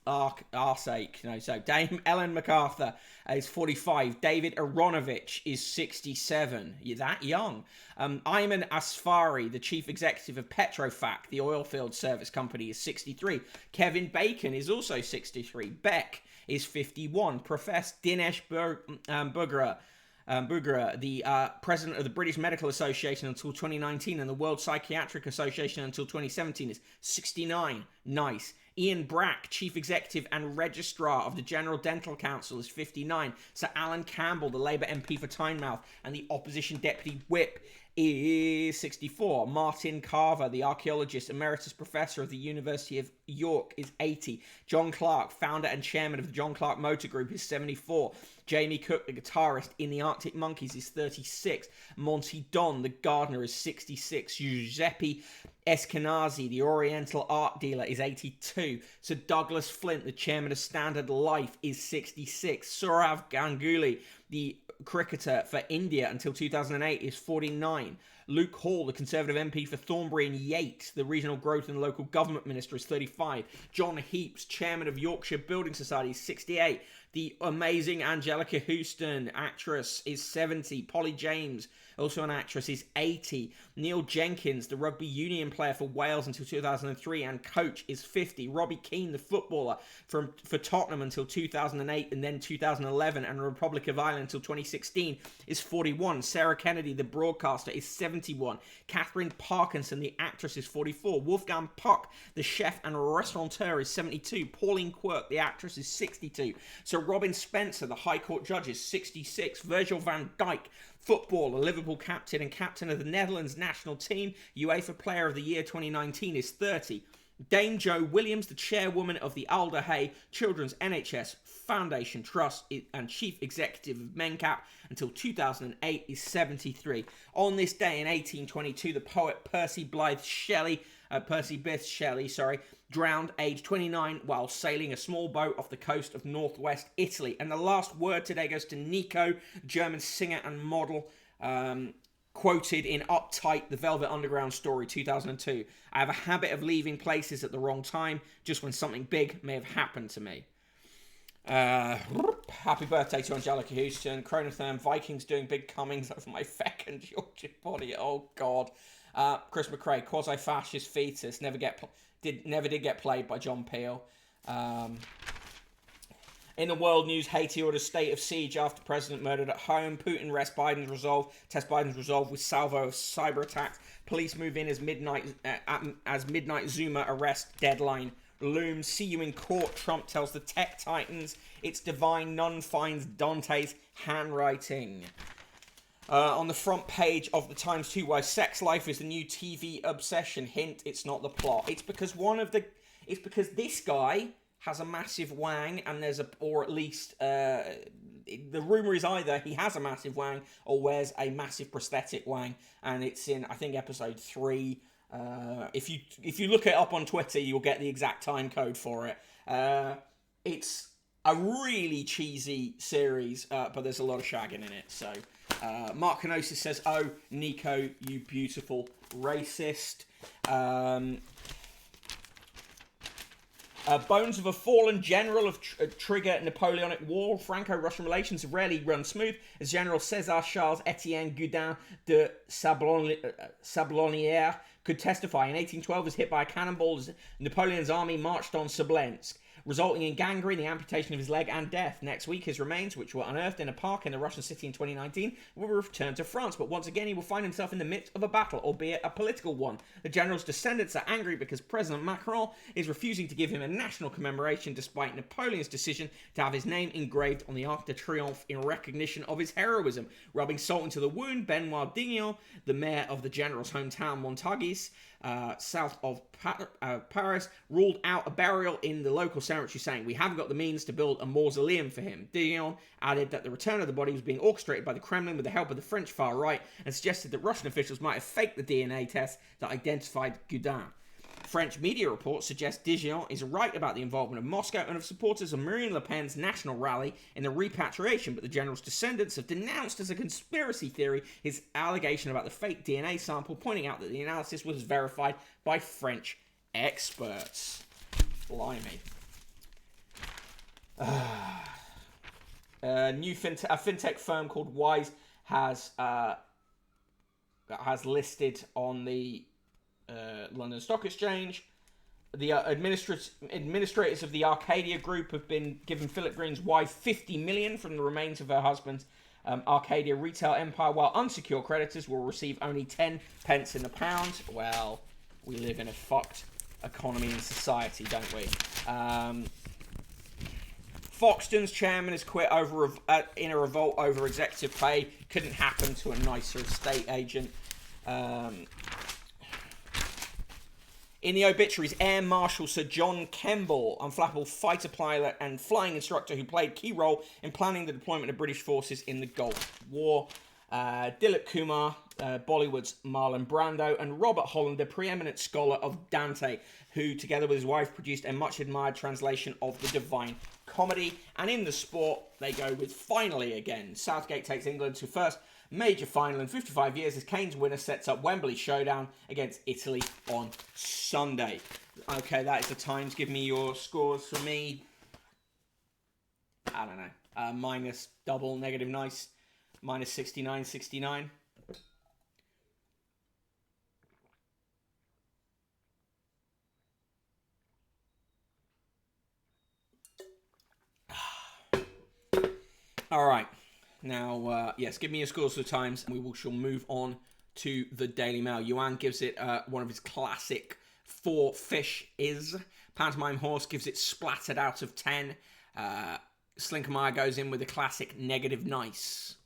Dame Ellen MacArthur is 45. David Aronovich is 67. You're that young. Ayman Asfari, the chief executive of Petrofac, the oilfield service company, is 63. Kevin Bacon is also 63. Beck is 51. Professor Dinesh Bugra Bugra, the president of the British Medical Association until 2019 and the World Psychiatric Association until 2017, is 69. Nice. Ian Brack, Chief Executive and Registrar of the General Dental Council, is 59. Sir Alan Campbell, the Labour MP for Tynemouth and the Opposition Deputy Whip, is 64. Martin Carver, the archaeologist, emeritus professor of the University of York, is 80. John Clark, founder and chairman of the John Clark Motor Group, is 74. Jamie Cook, the guitarist in the Arctic Monkeys, is 36. Monty Don, the gardener, is 66. Giuseppe Eskenazi, the Oriental art dealer, is 82. Sir Douglas Flint, the chairman of Standard Life, is 66. Sourav Ganguly, the cricketer for India until 2008, is 49. Luke Hall, the Conservative MP for Thornbury and Yate, the Regional Growth and Local Government Minister, is 35. John Heaps, Chairman of Yorkshire Building Society, is 68. The amazing Angelica Houston, actress, is 70. Polly James, also an actress, is 80. Neil Jenkins, the rugby union player for Wales until 2003 and coach, is 50. Robbie Keane, the footballer for Tottenham until 2008 and then 2011 and Republic of Ireland until 2016, is 41. Sarah Kennedy, the broadcaster, is 71. Catherine Parkinson, the actress, is 44. Wolfgang Puck, the chef and restaurateur, is 72. Pauline Quirk, the actress, is 62. Sir Robin Spencer, the High Court judge, is 66. Virgil van Dijk, footballer, Liverpool captain and captain of the Netherlands national team, UEFA Player of the Year 2019, is 30. Dame Jo Williams, the chairwoman of the Alder Hey Children's NHS Foundation Trust and chief executive of MENCAP until 2008, is 73. On this day in 1822, the poet Percy Bysshe Shelley, drowned aged 29 while sailing a small boat off the coast of northwest Italy. And the last word today goes to Nico, German singer and model, quoted in Uptight, The Velvet Underground Story, 2002. I have a habit of leaving places at the wrong time, just when something big may have happened to me. Happy birthday to Angelica Houston. Chronotherm, Vikings doing big comings over my feck and Georgia body. Oh, God. Chris McRae, quasi-fascist fetus, never did get played by John Peel. In the world news, Haiti orders state of siege after president murdered at home. Putin tests Biden's resolve with salvo of cyber attacks. Police move in as midnight Zuma arrest deadline looms. See you in court, Trump tells the tech titans. It's divine, none finds Dante's handwriting. On the front page of the Times 2, why sex life is the new TV obsession. Hint, it's not the plot. It's because this guy has a massive wang, and or at least the rumor is either he has a massive wang or wears a massive prosthetic wang, and it's in, I think, episode 3. If you look it up on Twitter, you'll get the exact time code for it. It's a really cheesy series, but there's a lot of shagging in it. So Mark Kenosis says, "Oh, Nico, you beautiful racist." Bones of a fallen general of trigger Napoleonic War. Franco-Russian relations have rarely run smooth, as General César Charles Etienne Gudin de Sablonnière could testify. In 1812, was hit by a cannonball as Napoleon's army marched on Smolensk, resulting in gangrene, the amputation of his leg, and death. Next week, his remains, which were unearthed in a park in the Russian city in 2019, will return to France. But once again, he will find himself in the midst of a battle, albeit a political one. The general's descendants are angry because President Macron is refusing to give him a national commemoration, despite Napoleon's decision to have his name engraved on the Arc de Triomphe in recognition of his heroism. Rubbing salt into the wound, Benoit Dignon, the mayor of the general's hometown Montargis, south of Paris, ruled out a burial in the local cemetery, saying, "We haven't got the means to build a mausoleum for him." Dion added that the return of the body was being orchestrated by the Kremlin with the help of the French far right, and suggested that Russian officials might have faked the DNA test that identified Gudin. French media reports suggest Dijon is right about the involvement of Moscow and of supporters of Marine Le Pen's national rally in the repatriation, but the general's descendants have denounced as a conspiracy theory his allegation about the fake DNA sample, pointing out that the analysis was verified by French experts. Blimey. A fintech firm called Wise has listed on the London Stock Exchange. The administrators of the Arcadia Group have been given Philip Green's wife $50 million from the remains of her husband's Arcadia Retail Empire, while unsecured creditors will receive only 10 pence in the pound. Well, we live in a fucked economy and society, don't we? Foxton's chairman has quit in a revolt over executive pay. Couldn't happen to a nicer estate agent. In the obituaries, Air Marshal Sir John Kemble, unflappable fighter pilot and flying instructor who played key role in planning the deployment of British forces in the Gulf War. Dilip Kumar, Bollywood's Marlon Brando, and Robert Hollander, preeminent scholar of Dante, who, together with his wife, produced a much-admired translation of the Divine Comedy. And in the sport, they go with finally again. Southgate takes England to first major final in 55 years as Kane's winner sets up Wembley showdown against Italy on Sunday. Okay, that is the times. Give me your scores for me. I don't know. Minus double, negative nice. Minus 69, 69. All right. Now, yes, give me your scores for the times, and we shall move on to the Daily Mail. Yuan gives it one of his classic 4 fish is. Pantomime Horse gives it splattered out of 10. Slinkermeyer goes in with a classic negative nice.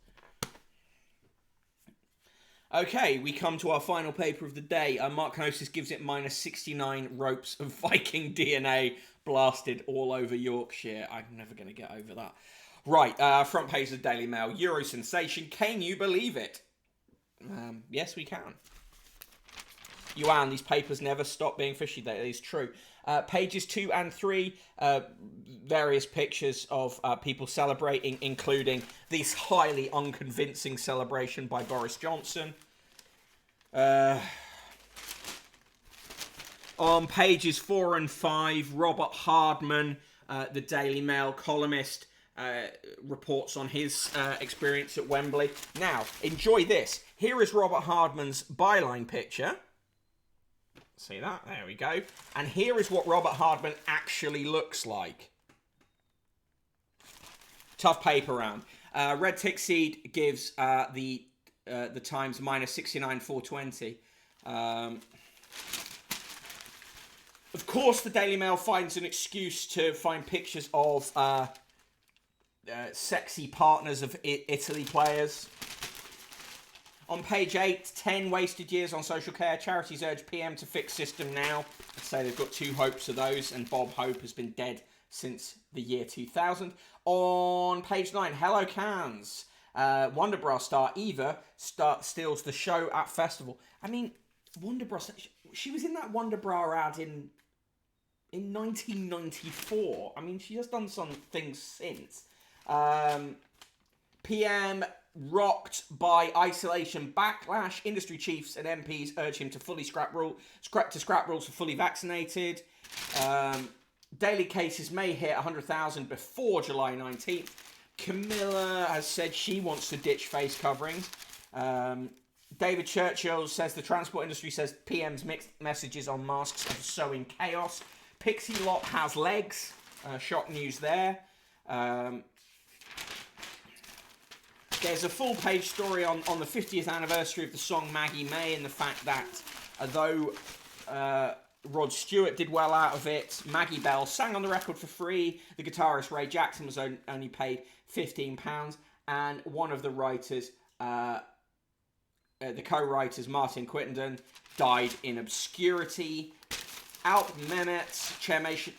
Okay, we come to our final paper of the day. Mark Kanosis gives it minus 69 ropes of Viking DNA blasted all over Yorkshire. I'm never going to get over that. Right, front page of the Daily Mail. Euro sensation. Can you believe it? Yes, we can. Yuan, these papers never stop being fishy. That is true. Pages 2 and 3, various pictures of people celebrating, including this highly unconvincing celebration by Boris Johnson. On pages 4 and 5, Robert Hardman, the Daily Mail columnist, reports on his experience at Wembley. Now, enjoy this. Here is Robert Hardman's byline picture. See that? There we go. And here is what Robert Hardman actually looks like. Tough paper round. Red Tick Seed gives the Times minus 69, 420. Of course, the Daily Mail finds an excuse to find pictures of sexy partners of Italy players. On page 8, 10 wasted years on social care. Charities urge PM to fix system now. I'd say they've got 2 hopes of those, and Bob Hope has been dead since the year 2000. On page 9, Hello Cans. Wonderbra star Eva steals the show at festival. I mean, Wonderbra, she was in that Wonderbra ad in 1994. I mean, she has done some things since. PM rocked by isolation backlash. Industry chiefs and MPs urge him to fully scrap rules for fully vaccinated. Daily cases may hit 100,000 before July 19th. Camilla has said she wants to ditch face coverings. David Churchill says the transport industry says PM's mixed messages on masks are sowing chaos. Pixie Lot has legs. Shock news there. There's a full-page story on the 50th anniversary of the song Maggie May and the fact that although Rod Stewart did well out of it, Maggie Bell sang on the record for free. The guitarist Ray Jackson was only paid £15, and one of the writers, the co-writers, Martin Quittenden, died in obscurity. Alp Mehmet,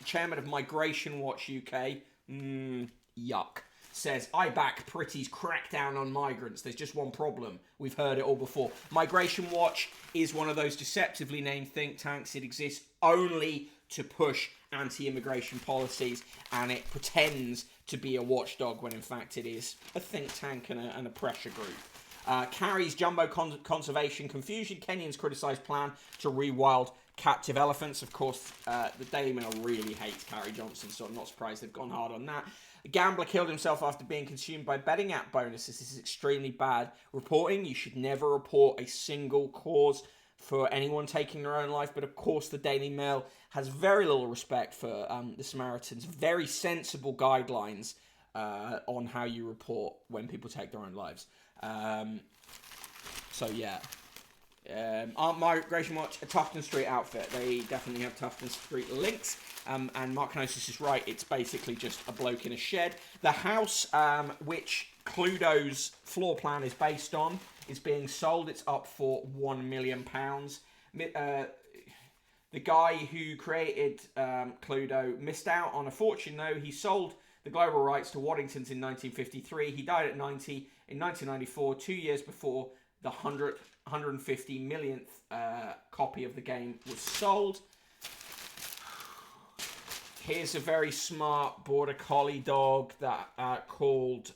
chairman of Migration Watch UK, yuck, says, I back Pretty's crackdown on migrants. There's just one problem. We've heard it all before. Migration Watch is one of those deceptively named think tanks. It exists only to push anti-immigration policies, and it pretends to be a watchdog when in fact it is a think tank and a pressure group. Carries jumbo conservation confusion. Kenyans criticise plan to rewild captive elephants. Of course, the Daily Mail really hates Carrie Johnson, so I'm not surprised they've gone hard on that. A gambler killed himself after being consumed by betting app bonuses. This is extremely bad reporting. You should never report a single cause for anyone taking their own life. But of course, the Daily Mail has very little respect for the Samaritans. Very sensible guidelines on how you report when people take their own lives. So yeah. Art Migration Watch, a Tufton Street outfit. They definitely have Tufton Street links. And Mark Kanosis is right. It's basically just a bloke in a shed. The house, which Cluedo's floor plan is based on, is being sold. It's up for £1 million. The guy who created Cluedo missed out on a fortune, though. He sold the global rights to Waddington's in 1953. He died at 90 in 1994, 2 years before the 150 millionth copy of the game was sold. Here's a very smart border collie dog that called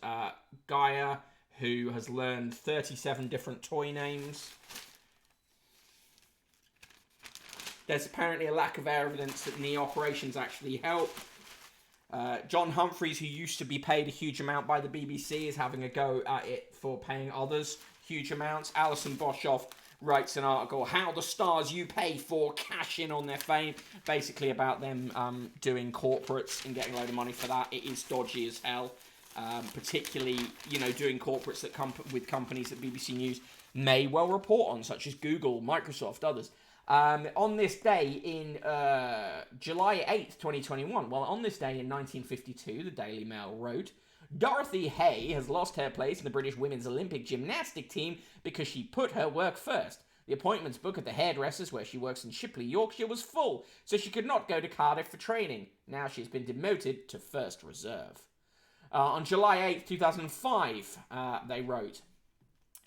Gaia, who has learned 37 different toy names. There's apparently a lack of evidence that knee operations actually help. John Humphreys, who used to be paid a huge amount by the BBC, is having a go at it for paying others huge amounts. Alison Boshoff writes an article, How the Stars You Pay For Cash In on Their Fame, basically about them doing corporates and getting a load of money for that. It is dodgy as hell, particularly, doing corporates that with companies that BBC News may well report on, such as Google, Microsoft, others. On this day in July 8th, 2021, on this day in 1952, the Daily Mail wrote, Dorothy Hay has lost her place in the British women's Olympic gymnastic team because she put her work first. The appointments book at the hairdressers where she works in Shipley, Yorkshire was full, so she could not go to Cardiff for training. Now she's been demoted to first reserve. On July 8th, 2005, they wrote,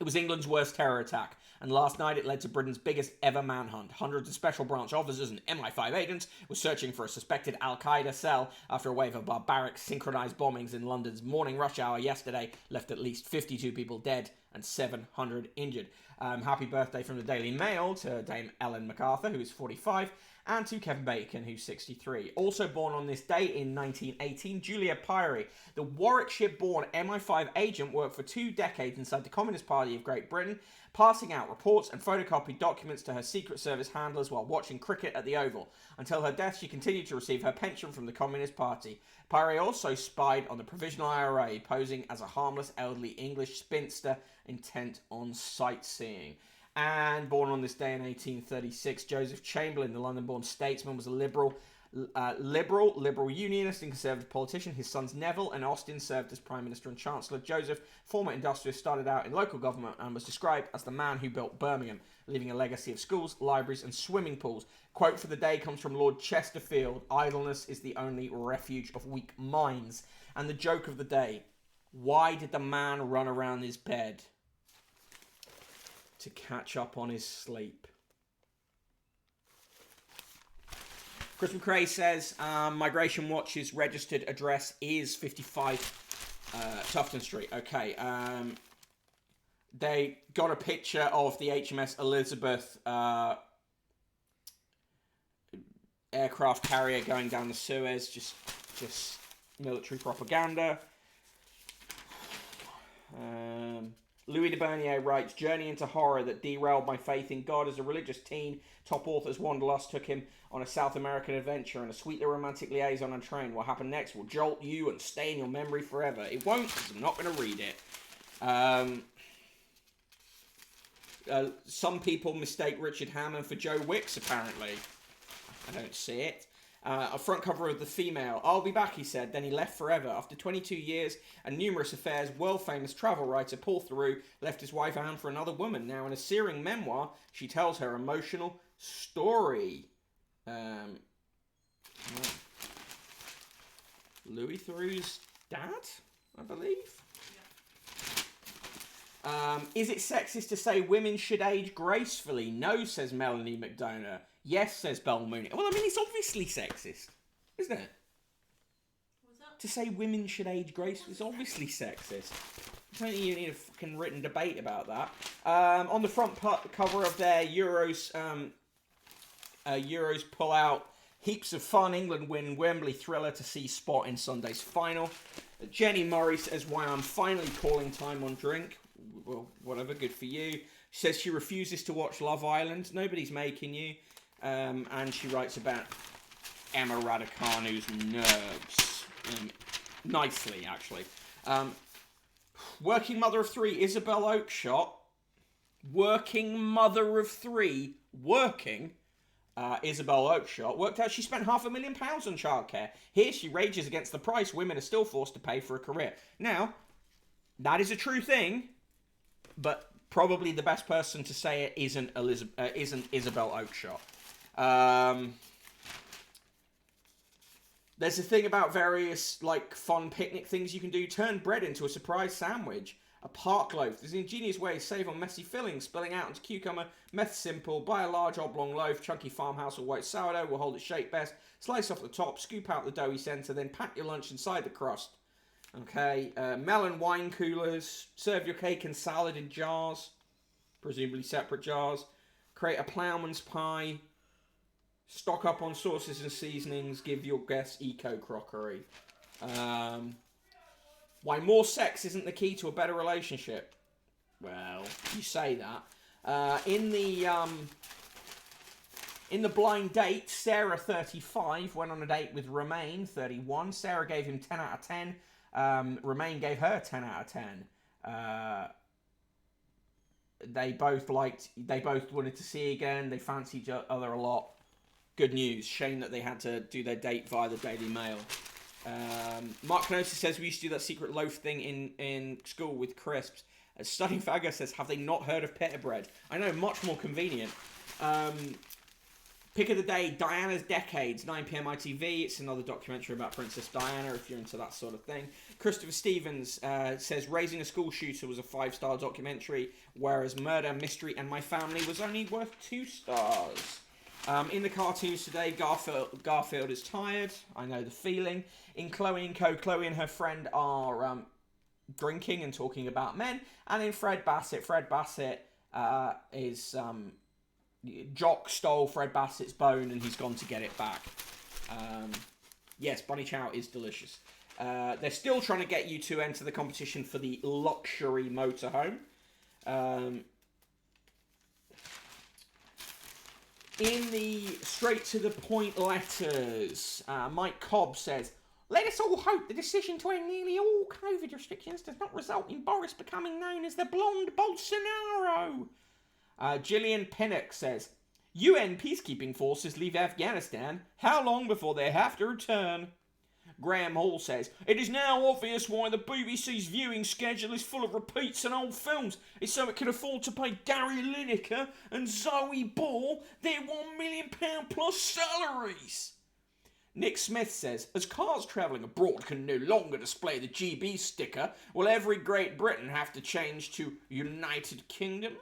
It was England's worst terror attack, and last night it led to Britain's biggest ever manhunt. Hundreds of special branch officers and MI5 agents were searching for a suspected Al-Qaeda cell after a wave of barbaric synchronized bombings in London's morning rush hour yesterday left at least 52 people dead and 700 injured. Happy birthday from the Daily Mail to Dame Ellen MacArthur, who is 45, and to Kevin Bacon, who's 63. Also born on this day in 1918, Julia Pyrie, the Warwickshire-born MI5 agent, worked for 2 decades inside the Communist Party of Great Britain, passing out reports and photocopied documents to her Secret Service handlers while watching cricket at the Oval. Until her death, she continued to receive her pension from the Communist Party. Pyrie also spied on the Provisional IRA, posing as a harmless elderly English spinster intent on sightseeing. And born on this day in 1836, Joseph Chamberlain, the London-born statesman, was a liberal unionist and conservative politician. His sons Neville and Austin served as Prime Minister and Chancellor. Joseph, former industrialist, started out in local government and was described as the man who built Birmingham, leaving a legacy of schools, libraries and swimming pools. Quote for the day comes from Lord Chesterfield, idleness is the only refuge of weak minds. And the joke of the day, why did the man run around his bed? To catch up on his sleep. Chris McRae says, Migration Watch's registered address is 55 Tufton Street. Okay. They got a picture of the HMS Elizabeth aircraft carrier going down the Suez. Just military propaganda. Louis de Bernier writes, Journey into horror that derailed my faith in God as a religious teen. Top authors Wanderlust took him on a South American adventure and a sweetly romantic liaison on a train. What happened next will jolt you and stay in your memory forever. It won't, because I'm not going to read it. Some people mistake Richard Hammond for Joe Wicks, apparently. I don't see it. A front cover of the Female. I'll be back, he said. Then he left forever. After 22 years and numerous affairs, world-famous travel writer Paul Theroux left his wife Anne for another woman. Now, in a searing memoir, she tells her emotional story. Louis Theroux's dad, I believe. Is it sexist to say women should age gracefully? No, says Melanie McDonough. Yes, says Belle Mooney. Well, I mean, it's obviously sexist, isn't it? What's that? To say women should age gracefully is obviously sexist. I don't think you need a fucking written debate about that. On the front cover of their Euros pull out, heaps of fun. England win Wembley thriller to see Spot in Sunday's final. Jenny Murray says, why I'm finally calling time on drink. Well, whatever, good for you. She says she refuses to watch Love Island. Nobody's making you. And she writes about Emma Raducanu's nerves. nicely, actually. Working mother of three, Isabel Oakeshott. Working mother of three, Isabel Oakeshott worked out she spent £500,000 on childcare. Here she rages against the price women are still forced to pay for a career. Now, that is a true thing, but probably the best person to say it isn't Isabel Oakeshott. There's a thing about various like fun picnic things you can do. Turn bread into a surprise sandwich. A park loaf. There's an ingenious way to save on messy fillings. Spilling out into cucumber. Method simple. Buy a large oblong loaf. Chunky farmhouse or white sourdough will hold its shape best. Slice off the top. Scoop out the doughy centre. Then pack your lunch inside the crust. Okay. Melon wine coolers. Serve your cake and salad in jars. Presumably separate jars. Create a ploughman's pie. Stock up on sauces and seasonings. Give your guests eco crockery. Why more sex isn't the key to a better relationship? Well, you say that. In the blind date, Sarah, 35, went on a date with Romain, 31. Sarah gave him 10 out of 10. Romain gave her 10 out of 10. They both wanted to see again. They fancied each other a lot. Good news. Shame that they had to do their date via the Daily Mail. Mark Knosis says we used to do that secret loaf thing in school with crisps. Studying Fagger says, have they not heard of pita bread? I know, much more convenient. Pick of the day, Diana's Decades, 9 p.m. ITV. It's another documentary about Princess Diana, if you're into that sort of thing. Christopher Stevens says, Raising a School Shooter was a 5-star documentary, whereas Murder, Mystery, and My Family was only worth 2 stars. In the cartoons today, Garfield is tired. I know the feeling. In Chloe & Co, Chloe and her friend are drinking and talking about men. And in Fred Bassett is... Jock stole Fred Bassett's bone and he's gone to get it back. Yes, Bunny Chow is delicious. They're still trying to get you to enter the competition for the luxury motorhome. In the straight-to-the-point letters, Mike Cobb says, let us all hope the decision to end nearly all COVID restrictions does not result in Boris becoming known as the blonde Bolsonaro. Gillian Pinnock says, UN peacekeeping forces leave Afghanistan. How long before they have to return? Graham Hall says, it is now obvious why the BBC's viewing schedule is full of repeats and old films. It's so it can afford to pay Gary Lineker and Zoe Ball their £1 million plus salaries. Nick Smith says, as cars travelling abroad can no longer display the GB sticker, will every Great Britain have to change to United Kingdom?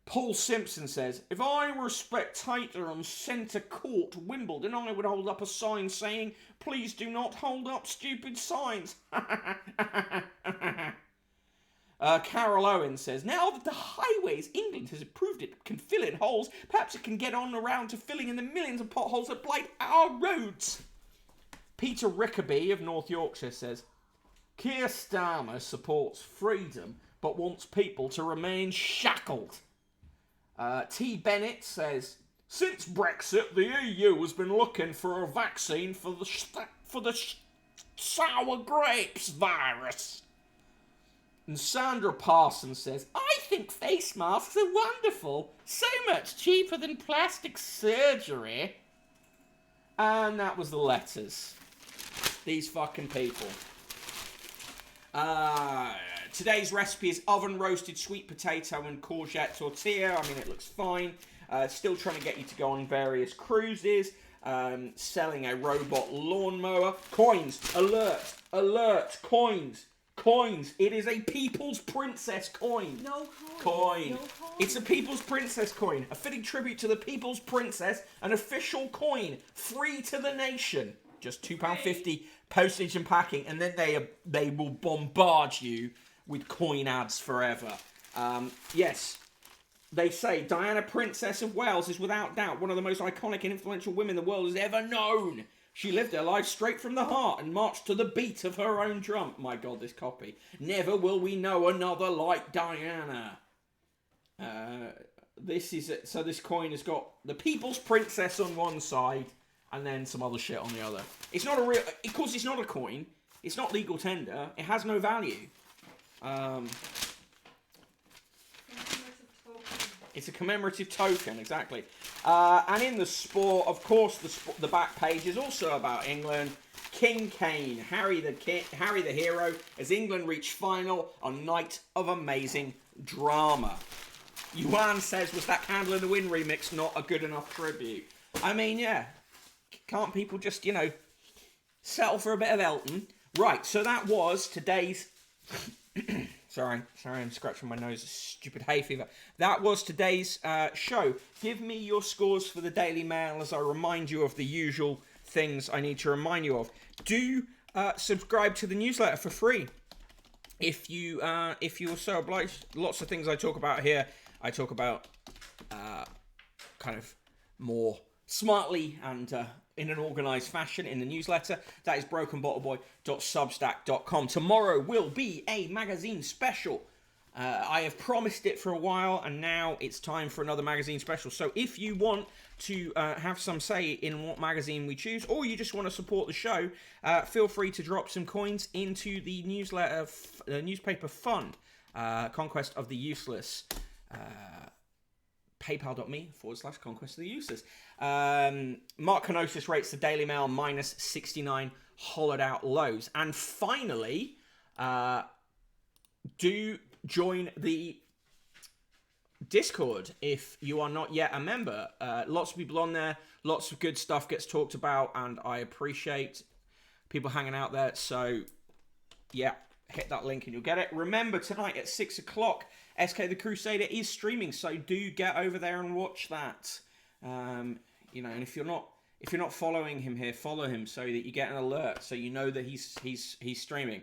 Paul Simpson says, if I were a spectator on Centre Court, Wimbledon, I would hold up a sign saying, please do not hold up stupid signs. Carol Owen says, now that the Highways England has proved it can fill in holes, perhaps it can get on around to filling in the millions of potholes that blight our roads. Peter Rickaby of North Yorkshire says, Keir Starmer supports freedom but wants people to remain shackled. T. Bennett says, since Brexit, the EU has been looking for a vaccine for the sour grapes virus. And Sandra Parsons says, I think face masks are wonderful. So much cheaper than plastic surgery. And that was the letters. These fucking people. Today's recipe is oven roasted sweet potato and courgette tortilla. I mean, it looks fine. Still trying to get you to go on various cruises. Selling a robot lawnmower. Coins. Alert. Alert. Coins. Coins. It is a People's Princess coin. No coin. No coin. It's a People's Princess coin. A fitting tribute to the People's Princess. An official coin. Free to the nation. Just £2.50 postage and packing. And then they will bombard you with coin ads forever. Yes, they say Diana, Princess of Wales, is without doubt one of the most iconic and influential women the world has ever known. She lived her life straight from the heart and marched to the beat of her own drum. My God, this copy. Never will we know another like Diana. This coin has got the People's Princess on one side and then some other shit on the other. It's not a real... Of course, it's not a coin. It's not legal tender. It has no value. It's a commemorative token, exactly. And in the sport, of course, the back page is also about England. King Kane, Harry the hero, as England reach final on Night of Amazing Drama. Yuan says, was that Candle in the Wind remix not a good enough tribute? I mean, yeah. Can't people just, you know, settle for a bit of Elton? Right, so that was today's... Sorry, I'm scratching my nose. Stupid hay fever. That was today's show. Give me your scores for the Daily Mail as I remind you of the usual things I need to remind you of. Do subscribe to the newsletter for free. If you are so obliged. Lots of things I talk about here. I talk about kind of more smartly and in an organised fashion in the newsletter. That is brokenbottleboy.substack.com. Tomorrow will be a magazine special. I have promised it for a while, and now it's time for another magazine special. So if you want to have some say in what magazine we choose, or you just want to support the show, feel free to drop some coins into the newspaper fund, Conquest of the Useless. PayPal.me/Conquest of the Useless. Mark Kenosis rates the Daily Mail minus 69 hollowed out lows. And finally, do join the Discord if you are not yet a member. Lots of people on there, lots of good stuff gets talked about, and I appreciate people hanging out there. So, yeah, hit that link and you'll get it. Remember, tonight at 6 o'clock, SK the Crusader is streaming, so do get over there and watch that. You know, and if you're not following him here, follow him so that you get an alert, so you know that he's streaming.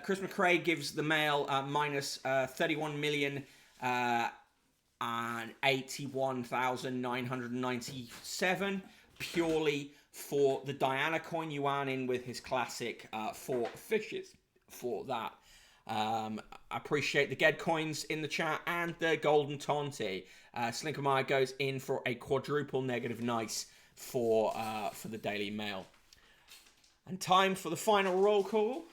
Chris McRae gives the Mail minus 31,081,997 purely for the Diana coin. Yuan in with his classic 4 fishes for that. I appreciate the Ged coins in the chat and the Golden Tonti. Slinkermeyer goes in for a quadruple negative nice for the Daily Mail. And time for the final roll call.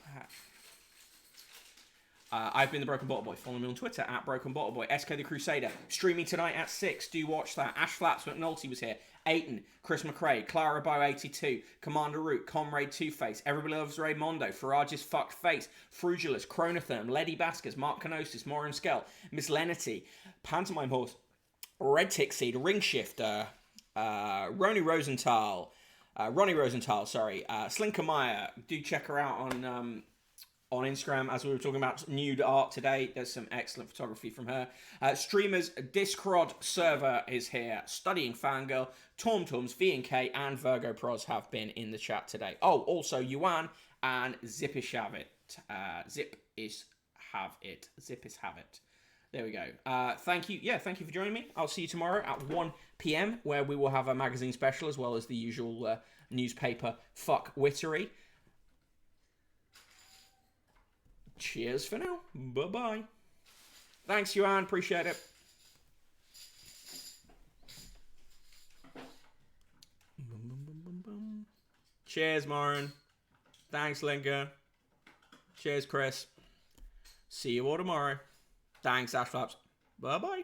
I've been the Broken Bottle Boy. Follow me on Twitter at Broken Bottle Boy. SK the Crusader streaming tonight at 6. Do watch that. Ash Flaps McNulty was here. Aiton, Chris McRae, Clara Bow 82, Commander Root, Comrade Two-Face, Everybody Loves Raymondo, Farage's Fucked Face, Frugilus, Chronotherm, Letty Baskers, Mark Kenosis, Morin Skell, Miss Lenity, Pantomime Horse, Red Tick Seed, Ring Shifter, Ronnie Rosenthal, Slinkermeyer. Do check her out on Instagram, as we were talking about nude art today. There's some excellent photography from her. Streamers Discord server is here. Studying Fangirl, TomToms, V&K, and Virgo Pros have been in the chat today. Oh, also Yuan and Zippish have it. Zippis have it. There we go. Thank you. Yeah, thank you for joining me. I'll see you tomorrow at 1 p.m. where we will have a magazine special as well as the usual newspaper fuck-wittery. Cheers for now. Bye-bye. Thanks, Yuan. Appreciate it. Cheers, Morin. Thanks, Linker. Cheers, Chris. See you all tomorrow. Thanks, Ash Flaps. Bye-bye.